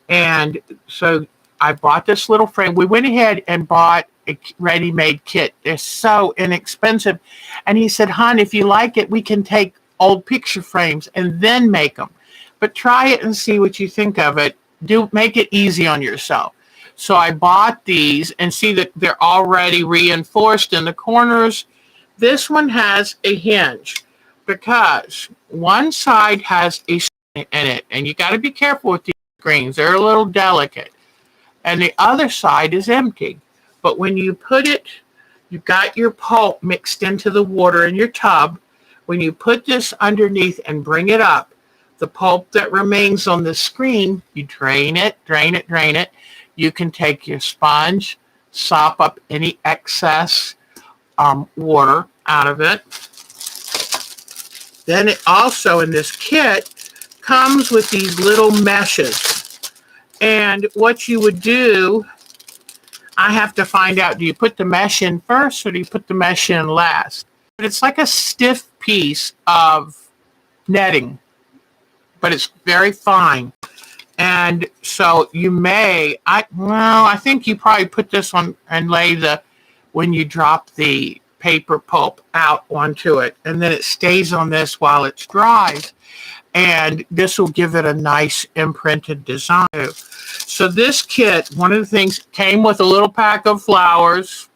And so I bought this little frame. We went ahead and bought a ready-made kit. They're so inexpensive. And he said, hon, if you like it, we can take old picture frames and then make them. But try it and see what you think of it. Make it easy on yourself. So I bought these and see that they're already reinforced in the corners. This one has a hinge because one side has a screen in it. And you got to be careful with these screens. They're a little delicate. And the other side is empty. But when you put it, you've got your pulp mixed into the water in your tub. When you put this underneath and bring it up, the pulp that remains on the screen, you drain it. You can take your sponge, sop up any excess water out of it. Then it also, in this kit, comes with these little meshes. And what you would do, I have to find out, do you put the mesh in first or do you put the mesh in last? But it's like a stiff piece of netting, but it's very fine. And so you may, I think you probably put this on and when you drop the paper pulp out onto it, and then it stays on this while it dries. And this will give it a nice imprinted design. So this kit, one of the things, came with a little pack of flowers,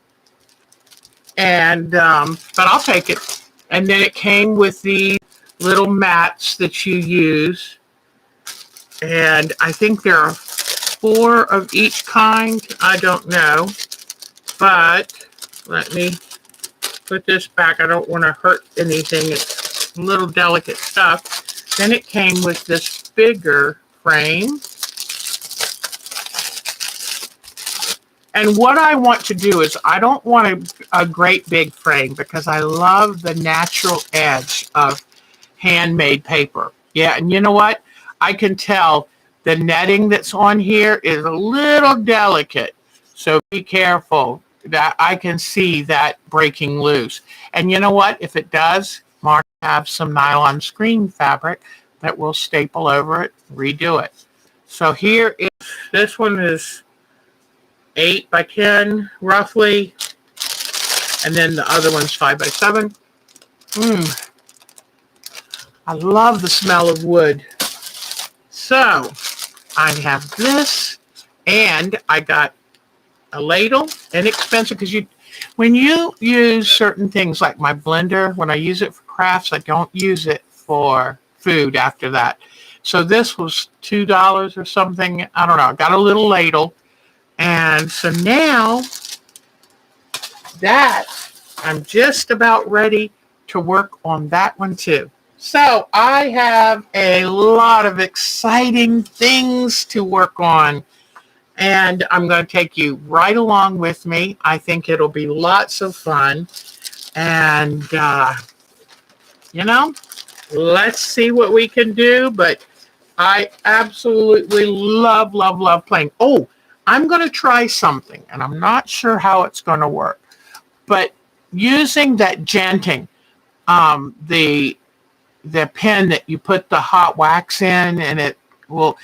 and but I'll take it. And then it came with the little mats that you use And I think there are 4 of each kind. I don't know. But let me put this back. I don't want to hurt anything. It's a little delicate stuff. Then it came with this bigger frame. And what I want to do is I don't want a great big frame because I love the natural edge of handmade paper. Yeah, and you know what? I can tell the netting that's on here is a little delicate. So be careful. That I can see that breaking loose. And you know what? If it does, Mark have some nylon screen fabric that will staple over it, redo it. So here is, this one is 8 by 10 roughly, and then the other one's 5 by 7. I love the smell of wood. So I have this, and I got a ladle, inexpensive, because when you use certain things like my blender, when I use it for crafts, I don't use it for food after that. So this was $2 or something. I don't know. I got a little ladle. And so now that I'm just about ready to work on that one too. So I have a lot of exciting things to work on, and I'm going to take you right along with me. I think it'll be lots of fun. And, let's see what we can do. But I absolutely love, love, love playing. Oh, I'm going to try something, and I'm not sure how it's going to work. But using that genting, the pen that you put the hot wax in, and it will,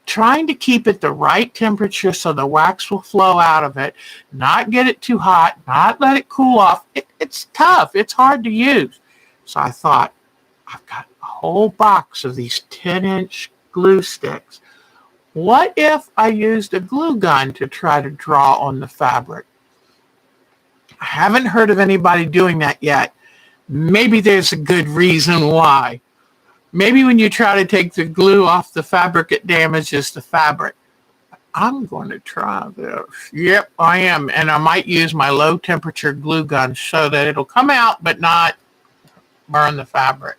trying to keep it the right temperature so the wax will flow out of it, not get it too hot, not let it cool off. It's tough. It's hard to use. So I thought, I've got a whole box of these 10-inch glue sticks. What if I used a glue gun to try to draw on the fabric? I haven't heard of anybody doing that yet. Maybe there's a good reason why. Maybe when you try to take the glue off the fabric, it damages the fabric. I'm going to try this. Yep, I am. And I might use my low temperature glue gun so that it'll come out but not burn the fabric.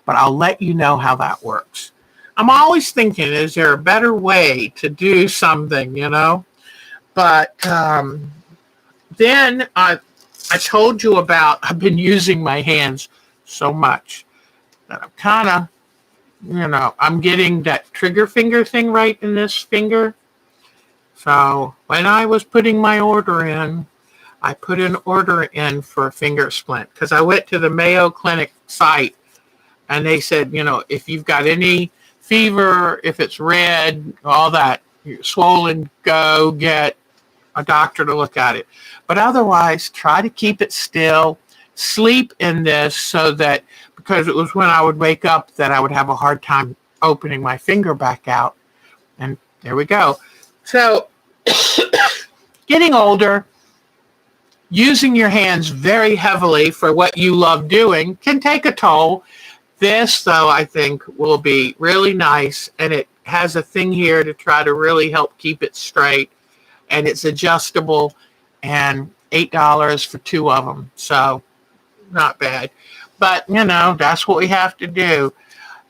But I'll let you know how that works. I'm always thinking, is there a better way to do something, But then I told you about, I've been using my hands so much that I'm kind of, I'm getting that trigger finger thing right in this finger. So when I was putting my order in, I put an order in for a finger splint because I went to the Mayo Clinic site and they said, if you've got any fever, if it's red, all that, you're swollen, go get a doctor to look at it. But otherwise, try to keep it still. Sleep in this so that, because it was when I would wake up that I would have a hard time opening my finger back out. And there we go. So getting older, using your hands very heavily for what you love doing can take a toll. This, though, I think will be really nice. And it has a thing here to try to really help keep it straight. And it's adjustable, and $8 for 2 of them. So not bad. But, that's what we have to do.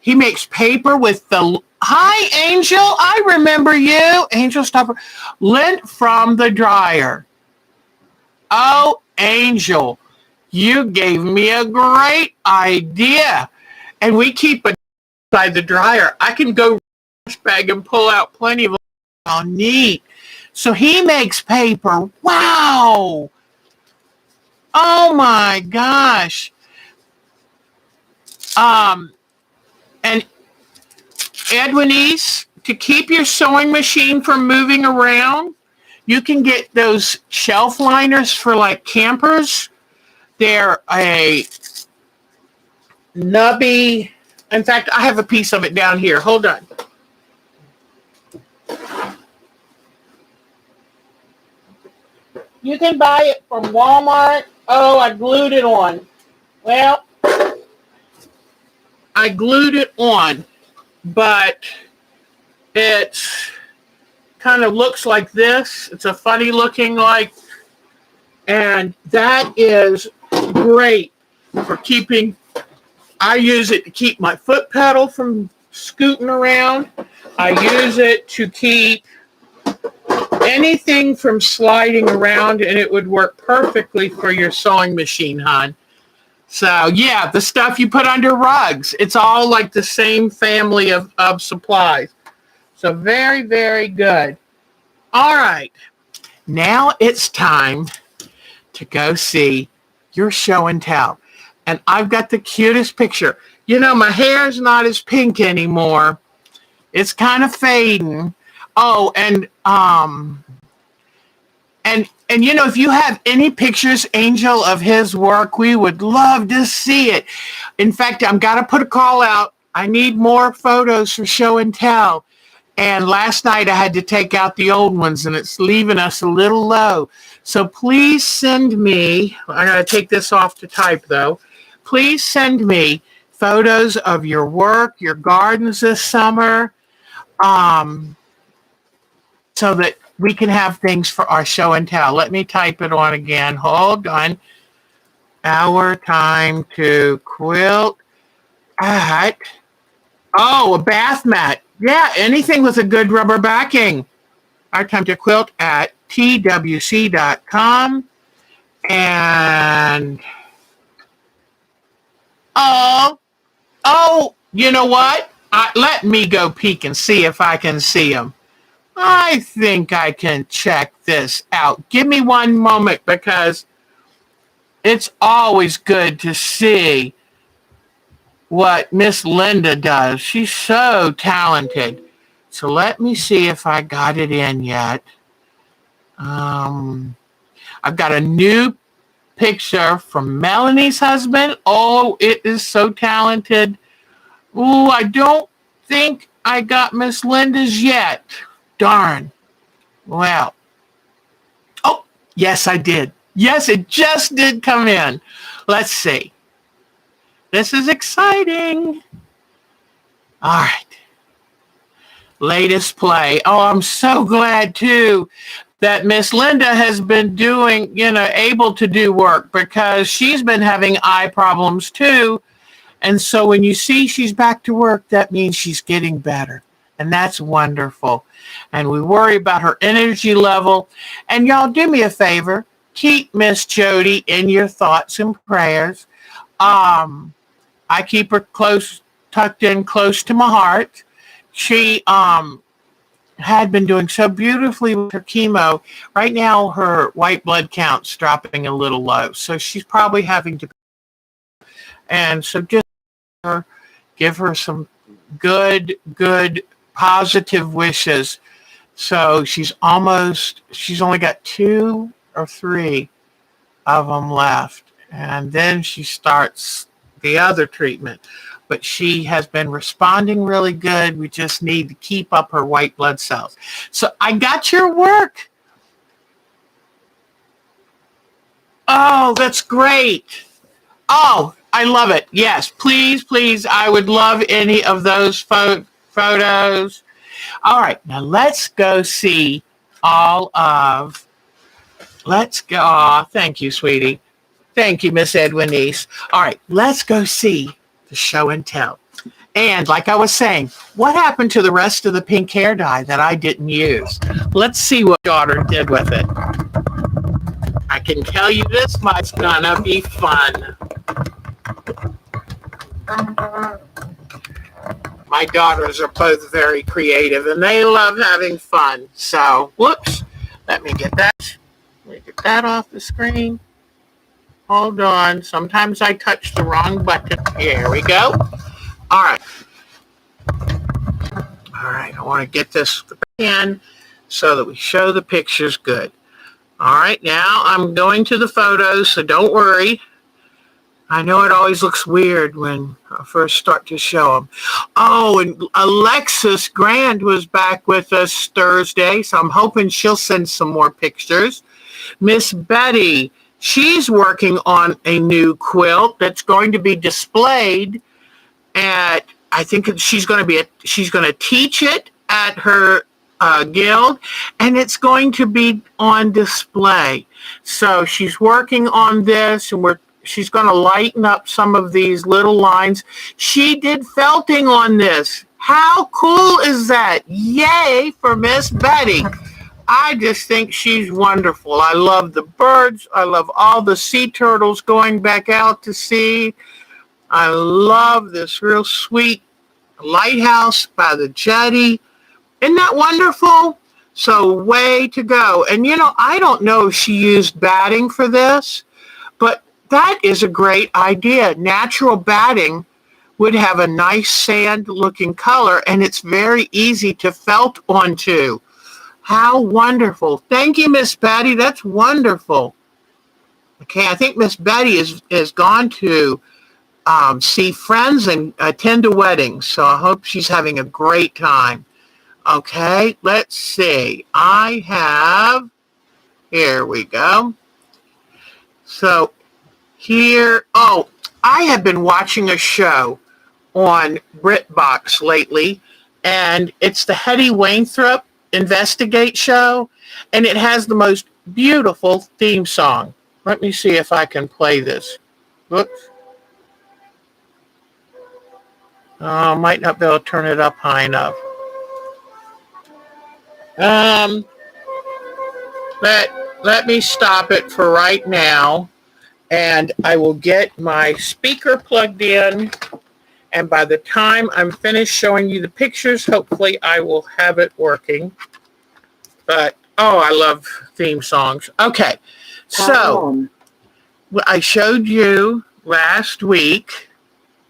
He makes paper with the, hi, Angel. I remember you. Angel Stopper. Lint from the dryer. Oh, Angel, you gave me a great idea. And we keep it inside the dryer. I can go bag and pull out plenty of. Oh, neat. So he makes paper. Wow. Oh my gosh. And Edwinese, to keep your sewing machine from moving around, you can get those shelf liners for like campers. They're a nubby. In fact, I have a piece of it down here. Hold on. You can buy it from Walmart. Oh, I glued it on. Well, I glued it on, but It kind of looks like this. It's a funny looking and that is great for keeping. I use it to keep my foot pedal from scooting around. I use it to keep anything from sliding around, and it would work perfectly for your sewing machine, hon. So yeah, the stuff you put under rugs, it's all like the same family of supplies. So very, very good. All right, now it's time to go see your show and tell. And I've got the cutest picture. You know, my hair's not as pink anymore. It's kind of fading. Oh, and you know, if you have any pictures, Angel, of his work, we would love to see it. In fact, I'm got to put a call out. I need more photos for show and tell. And last night I had to take out the old ones, and it's leaving us a little low. So please send me, I got to take this off to type though. Please send me photos of your work, your gardens this summer, so that we can have things for our show and tell. Let me type it on again. Hold on. Our time to quilt at, a bath mat. Yeah, anything with a good rubber backing. Our time to quilt at twc.com. And, you know what? Let me go peek and see if I can see them. I think I can check this out. Give me one moment, because it's always good to see what Miss Linda does. She's so talented. So let me see if I got it in yet. I've got a new picture from Melanie's husband. Oh, it is so talented. Ooh, I don't think I got Miss Linda's yet. Darn. Well. Oh, yes, I did. Yes, it just did come in. Let's see. This is exciting. All right. Latest play. Oh, I'm so glad, too, that Miss Linda has been doing, able to do work, because she's been having eye problems, too. And so when you see she's back to work, that means she's getting better. And that's wonderful. And we worry about her energy level. And y'all, do me a favor. Keep Miss Jody in your thoughts and prayers. I keep her tucked in close to my heart. She had been doing so beautifully with her chemo. Right now, her white blood count's dropping a little low. So she's probably having to. And so just give her some good, positive wishes. So she's only got 2 or 3 of them left. And then she starts the other treatment. But she has been responding really good. We just need to keep up her white blood cells. So I got your work. Oh, that's great. Oh, I love it. Yes, please. I would love any of those photos. All right, now let's go see let's go. Oh, thank you, sweetie. Thank you, Miss Edwinice. All right, let's go see the show and tell. And like I was saying, what happened to the rest of the pink hair dye that I didn't use? Let's see what daughter did with it. I can tell you this much, gonna be fun. My daughters are both very creative, and they love having fun. So, whoops, let me get that off the screen. Hold on. Sometimes I touch the wrong button. Here we go. All right. I want to get this in so that we show the pictures good. All right, now I'm going to the photos, so don't worry. I know it always looks weird when I first start to show them. Oh, and Alexis Grand was back with us Thursday, so I'm hoping she'll send some more pictures. Miss Betty, she's working on a new quilt that's going to be displayed at, I think she's going to teach it at her guild, and it's going to be on display. So she's working on this, and she's going to lighten up some of these little lines. She did felting on this. How cool is that? Yay for Miss Betty. I just think she's wonderful. I love the birds. I love all the sea turtles going back out to sea. I love this real sweet lighthouse by the jetty. Isn't that wonderful? So way to go. And I don't know if she used batting for this, but that is a great idea. Natural batting would have a nice sand looking color, and it's very easy to felt onto. How wonderful. Thank you, Miss Betty. That's wonderful. Okay, I think Miss Betty is gone to see friends and attend a wedding. So I hope she's having a great time. Okay, let's see. Here we go. So here, I have been watching a show on BritBox lately, and it's the Hetty Wainthropp Investigates show, and it has the most beautiful theme song. Let me see if I can play this. Whoops. Might not be able to turn it up high enough. Let me stop it for right now, and I will get my speaker plugged in, and by the time I'm finished showing you the pictures, hopefully I will have it working. But, I love theme songs. Okay, so I showed you last week.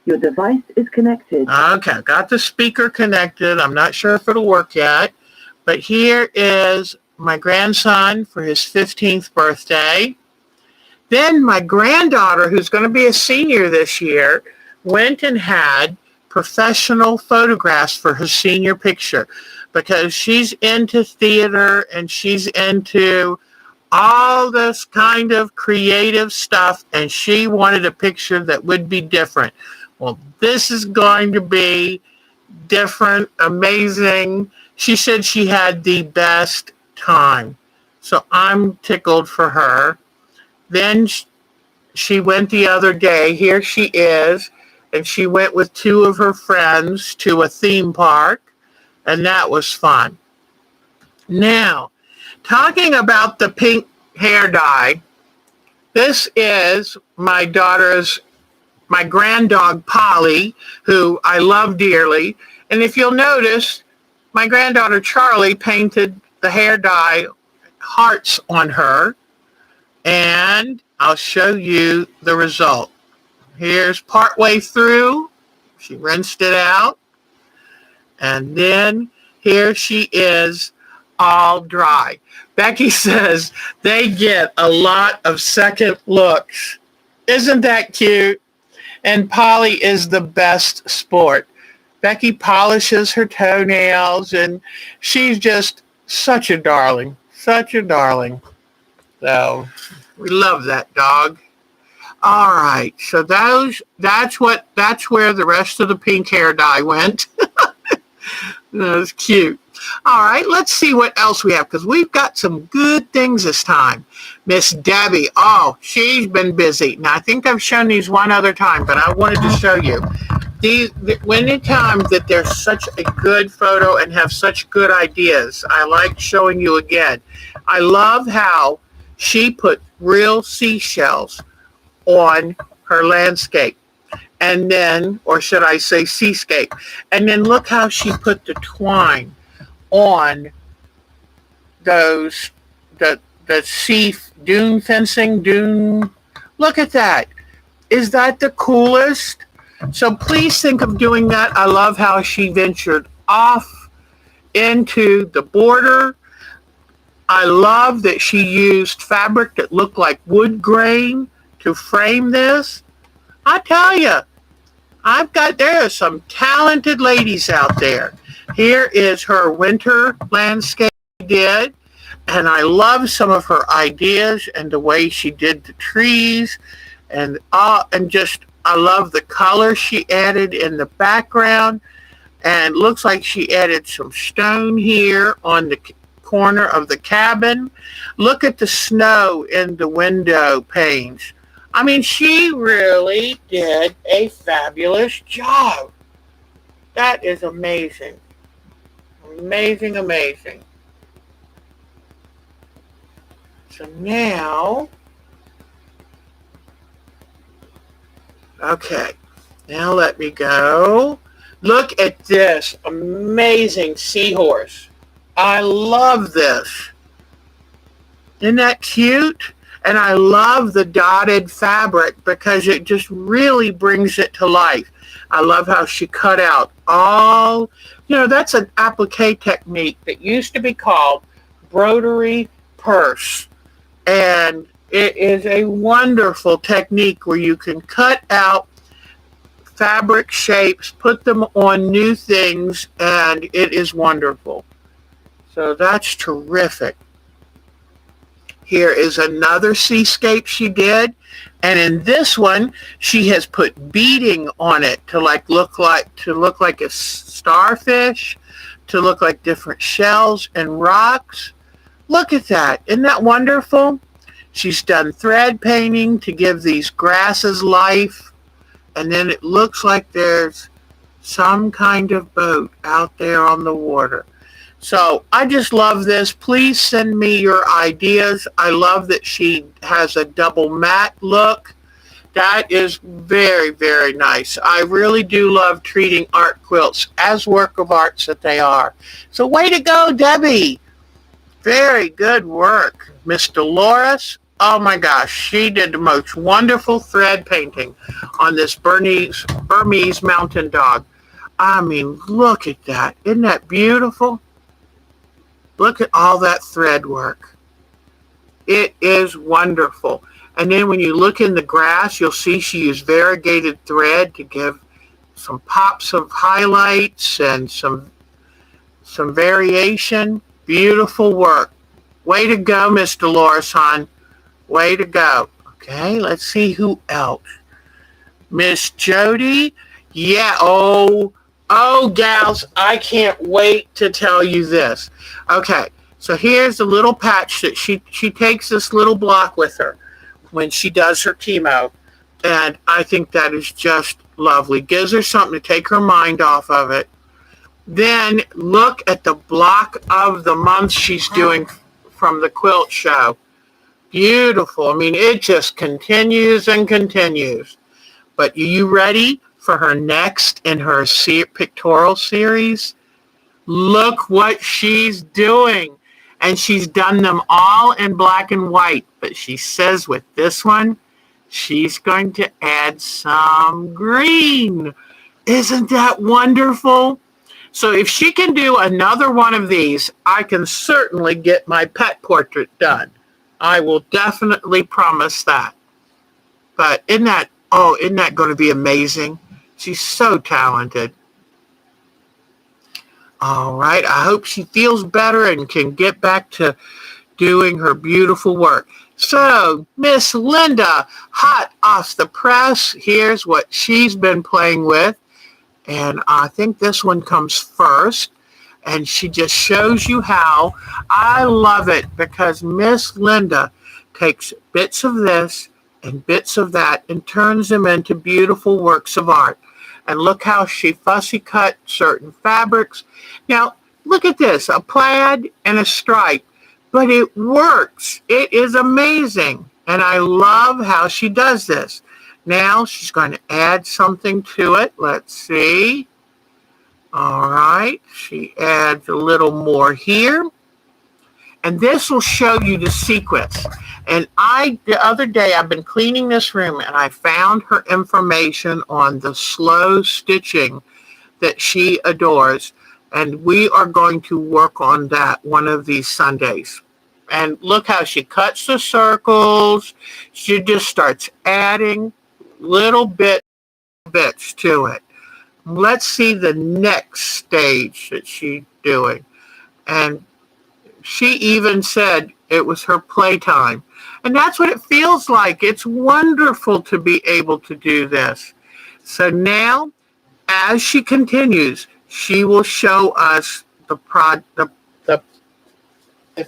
Your device is connected. Okay, got the speaker connected. I'm not sure if it'll work yet. But here is my grandson for his 15th birthday. Then my granddaughter, who's going to be a senior this year, went and had professional photographs for her senior picture because she's into theater and she's into all this kind of creative stuff, and she wanted a picture that would be different. Well, this is going to be different, amazing. She said she had the best time. So I'm tickled for her. Then she went the other day. Here she is. And she went with two of her friends to a theme park. And that was fun. Now, talking about the pink hair dye, this is my granddog Polly, who I love dearly. And if you'll notice, my granddaughter Charlie painted the hair dye hearts on her, and I'll show you the result. Here's partway through. She rinsed it out, and then here she is all dry. Becky says they get a lot of second looks. Isn't that cute? And Polly is the best sport. Becky polishes her toenails, and she's just such a darling, such a darling. So we love that dog. All right, so that's where the rest of the pink hair dye went. That was cute. All right, let's see what else we have, because we've got some good things this time. Miss Debbie, she's been busy. Now, I think I've shown these one other time, but I wanted to show you. Anytime that there's such a good photo and have such good ideas, I like showing you again. I love how she put real seashells on her landscape. And then, or should I say seascape. And then look how she put the twine on the sea dune fencing. Look at that. Is that the coolest? So please think of doing that. I love how she ventured off into the border. I love that she used fabric that looked like wood grain to frame this. I tell you, there are some talented ladies out there. Here is her winter landscape she did, and I love some of her ideas and the way she did the trees, and I love the color she added in the background. And looks like she added some stone here on the corner of the cabin. Look at the snow in the window panes. I mean, she really did a fabulous job. That is amazing. Amazing, amazing. So now, okay, now let me go. Look at this amazing seahorse. I love this. Isn't that cute? And I love the dotted fabric because it just really brings it to life. I love how she cut out all, that's an applique technique that used to be called broderie purse. And it is a wonderful technique where you can cut out fabric shapes, put them on new things, and it is wonderful. So that's terrific. Here is another seascape she did. And in this one, she has put beading on it to look like a starfish, to look like different shells and rocks. Look at that. Isn't that wonderful? She's done thread painting to give these grasses life. And then it looks like there's some kind of boat out there on the water. So I just love this. Please send me your ideas. I love that she has a double matte look. That is very, very nice. I really do love treating art quilts as work of arts that they are. So way to go, Debbie. Very good work. Miss Dolores, oh my gosh, she did the most wonderful thread painting on this Burmese mountain dog. I mean, look at that. Isn't that beautiful? Look at all that thread work. It is wonderful. And then when you look in the grass, you'll see she used variegated thread to give some pops of highlights and some variation. Beautiful work. Way to go, Miss Dolores, hon. Way to go. Okay, let's see who else. Miss Jody. Yeah, oh, gals, I can't wait to tell you this. Okay, so here's a little patch that she takes this little block with her when she does her chemo. And I think that is just lovely. Gives her something to take her mind off of it. Then look at the block of the month she's doing from the quilt show. Beautiful. I mean, it just continues and continues. But are you ready for her next in her pictorial series? Look what she's doing. And she's done them all in black and white. But she says with this one, she's going to add some green. Isn't that wonderful? So if she can do another one of these, I can certainly get my pet portrait done. I will definitely promise that. But isn't that going to be amazing? She's so talented. All right, I hope she feels better and can get back to doing her beautiful work. So, Miss Linda, hot off the press, here's what she's been playing with. And I think this one comes first. And she just shows you how. I love it because Miss Linda takes bits of this and bits of that and turns them into beautiful works of art. And look how she fussy cut certain fabrics. Now, look at this, a plaid and a stripe. But it works. It is amazing. And I love how she does this. Now she's going to add something to it. Let's see. All right. She adds a little more here. And this will show you the sequence. And the other day, I've been cleaning this room and I found her information on the slow stitching that she adores. And we are going to work on that one of these Sundays. And look how she cuts the circles. She just starts adding little bits to it. Let's see the next stage that she's doing. And she even said it was her playtime. And that's what it feels like. It's wonderful to be able to do this. So now, as she continues, she will show us the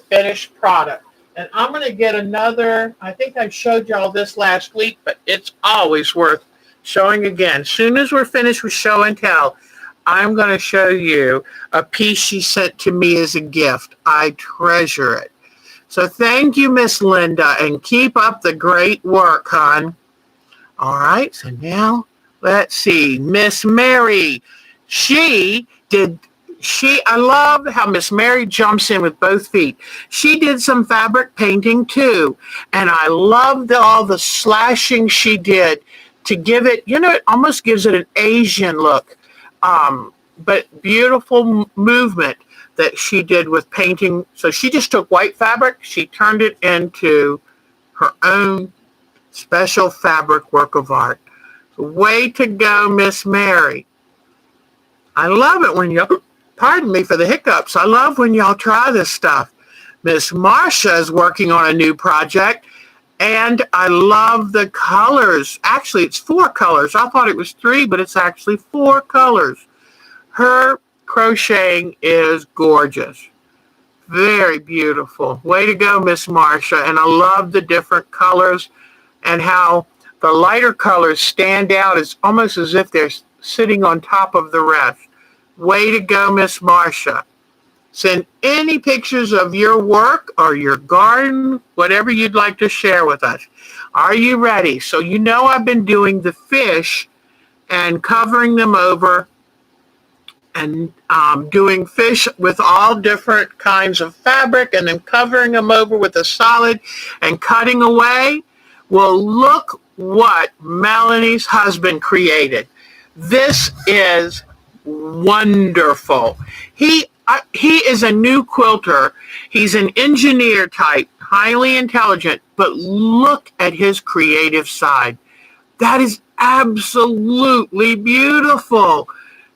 finished product. And I'm going to get another, I think I showed y'all this last week, but it's always worth showing again. As soon as we're finished with show and tell, I'm going to show you a piece she sent to me as a gift. I treasure it. So thank you, Miss Linda, and keep up the great work, hon. All right, so now let's see. Miss Mary, I love how Miss Mary jumps in with both feet. She did some fabric painting too, and I loved all the slashing she did to give it, it almost gives it an Asian look, but beautiful movement that she did with painting. So she just took white fabric, she turned it into her own special fabric work of art. Way to go, Miss Mary. I love it when you, pardon me for the hiccups, I love when y'all try this stuff. Miss Marcia is working on a new project, and I love the colors. Actually, it's 4 colors. I thought it was 3, but it's actually 4 colors. Her crocheting is gorgeous. Very beautiful. Way to go, Miss Marcia. And I love the different colors and how the lighter colors stand out. It's almost as if they're sitting on top of the rest. Way to go, Miss Marcia. Send any pictures of your work or your garden, whatever you'd like to share with us. Are you ready? So I've been doing the fish and covering them over and doing fish with all different kinds of fabric and then covering them over with a solid and cutting away. Well, look what Melanie's husband created. This is wonderful. He is a new quilter. He's an engineer type, highly intelligent, but look at his creative side. That is absolutely beautiful.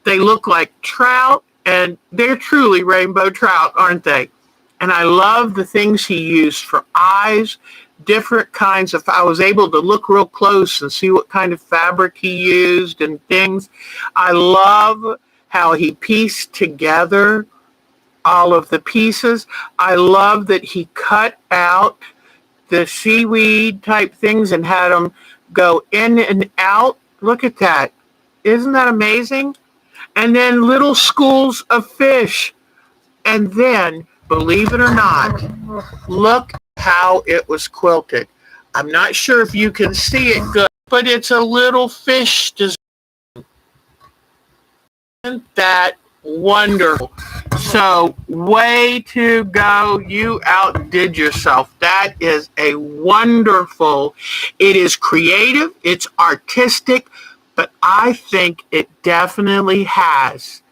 They look like trout, and they're truly rainbow trout, aren't they? And I love the things he used for eyes, different kinds of, I was able to look real close and see what kind of fabric he used and things. I love how he pieced together all of the pieces. I love that he cut out the seaweed type things and had them go in and out. Look at that. Isn't that amazing? And then little schools of fish. And then, believe it or not, look how it was quilted. I'm not sure if you can see it good, but it's a little fish design. Isn't that wonderful? So, way to go. You outdid yourself. That is a wonderful, it is creative, it's artistic, but I think it definitely has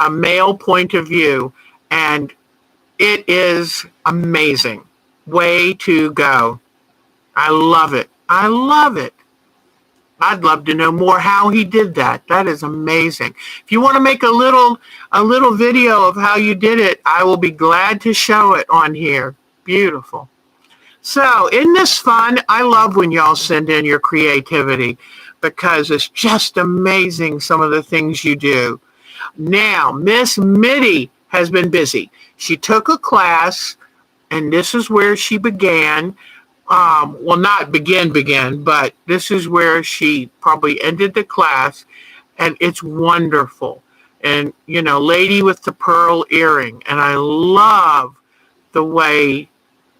a male point of view, and it is amazing. Way to go. I love it. I love it. I'd love to know more how he did that. That is amazing. If you want to make a little video of how you did it, I will be glad to show it on here. Beautiful. So, isn't this fun? I love when y'all send in your creativity because it's just amazing some of the things you do. Now, Miss Mitty has been busy. She took a class, and this is where she began. Well, not begin, but this is where she probably ended the class, and it's wonderful. And, lady with the pearl earring, and I love the way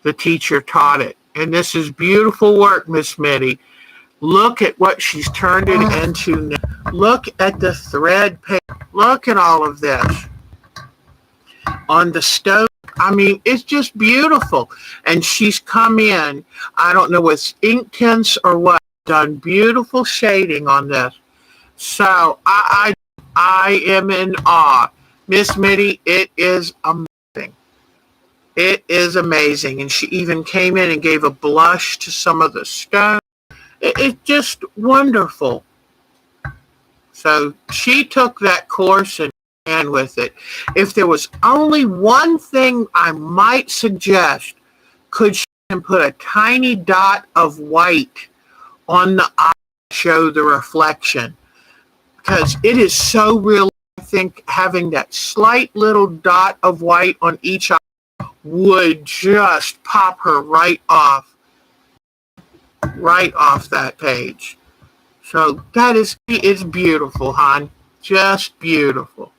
the teacher taught it. And this is beautiful work, Miss Mitty. Look at what she's turned it into now. Look at the thread paper. Look at all of this on the stove. I mean, it's just beautiful. And she's come in, I don't know, with ink tints or what, done beautiful shading on this. So I am in awe. Miss Mitty, it is amazing. It is amazing. And she even came in and gave a blush to some of the stone. It's just wonderful. So she took that course and ran with it. If there was only one thing I might suggest, could she put a tiny dot of white on the eye to show the reflection? Because it is so real life think having that slight little dot of white on each eye would just pop her right off that page. So it's beautiful, hon. Just beautiful.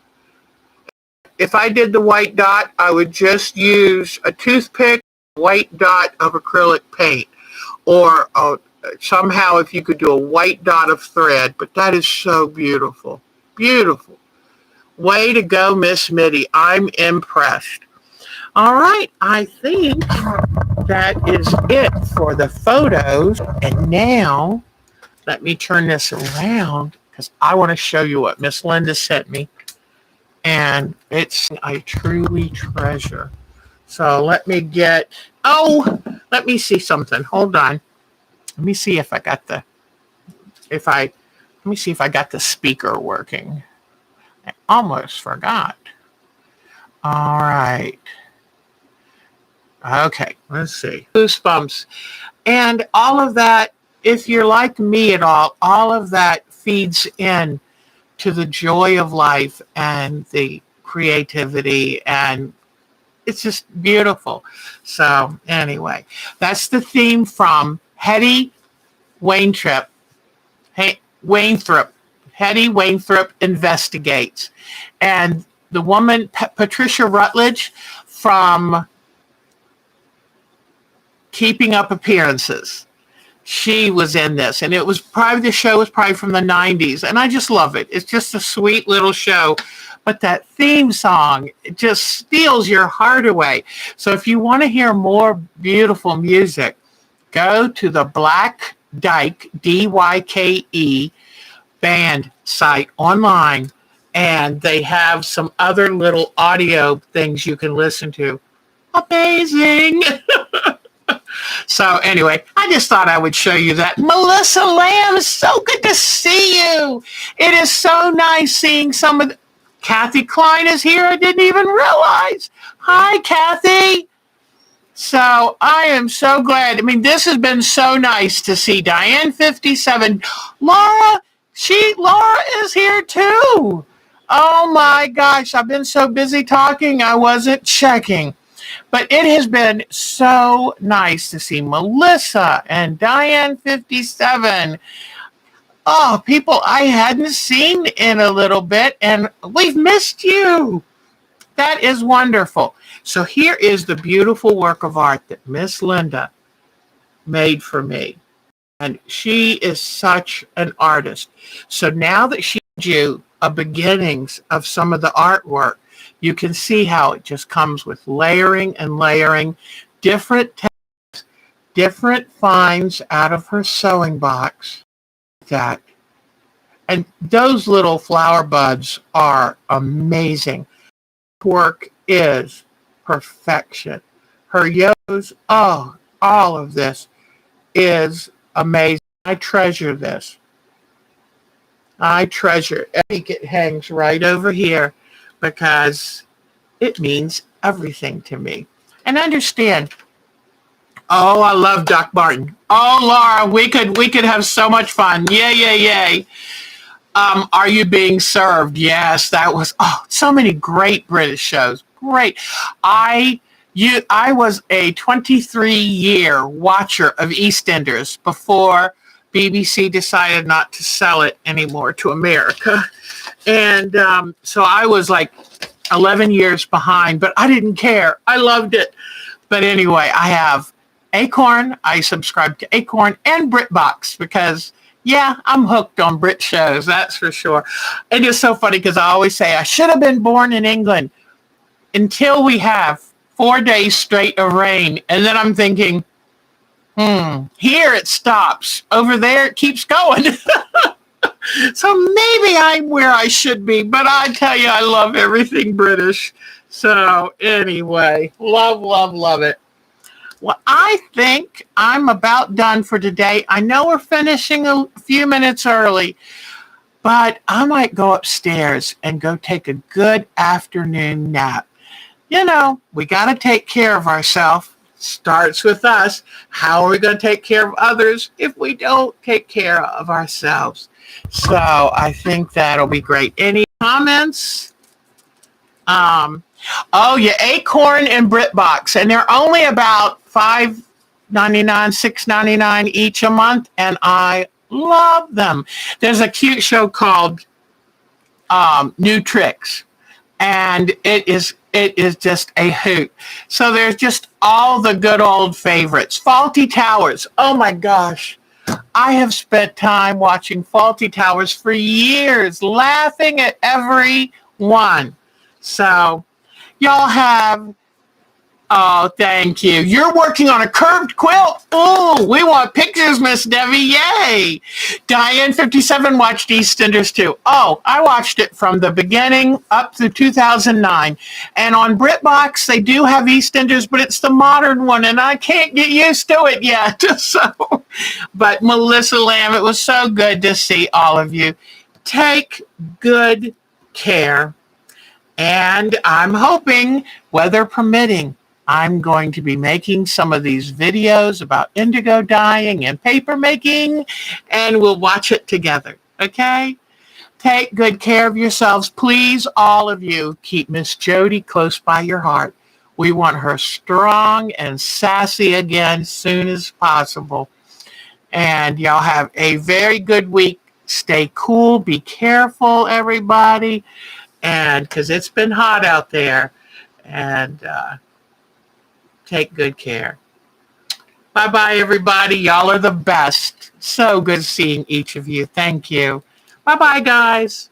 If I did the white dot, I would just use a toothpick, white dot of acrylic paint, or somehow if you could do a white dot of thread. But that is so beautiful. Beautiful. Way to go, Miss Mitty. I'm impressed. All right, I think that is it for the photos. And now, let me turn this around because I want to show you what Miss Linda sent me. And it's I truly treasure. So let me let me see something. Hold on. Let me see if I got the speaker working. I almost forgot. All right. Okay, let's see. Goosebumps. And all of that, if you're like me at all of that feeds in to the joy of life and the creativity, and it's just beautiful. So anyway, that's the theme from Hetty Wainthropp. Hetty Wainthropp Investigates. And the woman, Patricia Rutledge from Keeping Up Appearances. She was in this, and the show was probably from the 90s, and I just love it. It's just a sweet little show, but that theme song, it just steals your heart away. So if you want to hear more beautiful music, go to the Black Dyke, Dyke, band site online, and they have some other little audio things you can listen to. Amazing! So anyway, I just thought I would show you that. Melissa Lamb, so good to see you. It is so nice seeing some of Kathy Klein is here. I didn't even realize. Hi, Kathy. So I am so glad. I mean, this has been so nice to see Diane 57. Laura is here too. Oh my gosh, I've been so busy talking, I wasn't checking. But it has been so nice to see Melissa and Diane 57. Oh, people I hadn't seen in a little bit, and we've missed you. That is wonderful. So here is the beautiful work of art that Miss Linda made for me. And she is such an artist. So now that she showed you a beginnings of some of the artwork, you can see how it just comes with layering and layering, different texts, different finds out of her sewing box. That. And those little flower buds are amazing. Work is perfection. Her yos, all of this is amazing. I treasure this. I think it hangs right over here because it means everything to me. And understand, I love Doc Martin. Oh, Laura, we could have so much fun. Yay. Are You Being Served? Yes, that was, so many great British shows. Great. I was a 23-year watcher of EastEnders before BBC decided not to sell it anymore to America. And so I was like 11 years behind, but I didn't care. I loved it. But anyway, I have Acorn. I subscribe to Acorn and BritBox because, I'm hooked on Brit shows. That's for sure. It is so funny because I always say I should have been born in England until we have 4 days straight of rain. And then I'm thinking, here it stops. Over there it keeps going. So maybe I'm where I should be, but I tell you, I love everything British. So anyway, love it. Well, I think I'm about done for today. I know we're finishing a few minutes early, but I might go upstairs and go take a good afternoon nap. We got to take care of ourselves. Starts with us. How are we going to take care of others if we don't take care of ourselves? So I think that'll be great. Any comments. Oh, yeah, Acorn and BritBox, and they're only about $5.99, $6.99 each a month, and I love them. There's a cute show called New Tricks, and it is just a hoot. So there's just all the good old favorites. Faulty Towers. Oh my gosh. I have spent time watching Faulty Towers for years, laughing at every one. So y'all have, oh, thank you. You're working on a curved quilt. Ooh, we want pictures, Miss Debbie. Yay. Diane57 watched EastEnders too. Oh, I watched it from the beginning up through 2009. And on BritBox, they do have EastEnders, but it's the modern one, and I can't get used to it yet. So, but Melissa Lamb, it was so good to see all of you. Take good care. And I'm hoping, weather permitting, I'm going to be making some of these videos about indigo dyeing and paper making, and we'll watch it together, okay? Take good care of yourselves. Please, all of you, keep Miss Jody close by your heart. We want her strong and sassy again as soon as possible. And y'all have a very good week. Stay cool. Be careful, everybody. And because it's been hot out there. And take good care. Bye-bye, everybody. Y'all are the best. So good seeing each of you. Thank you. Bye-bye, guys.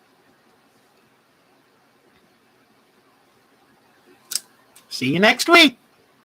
See you next week.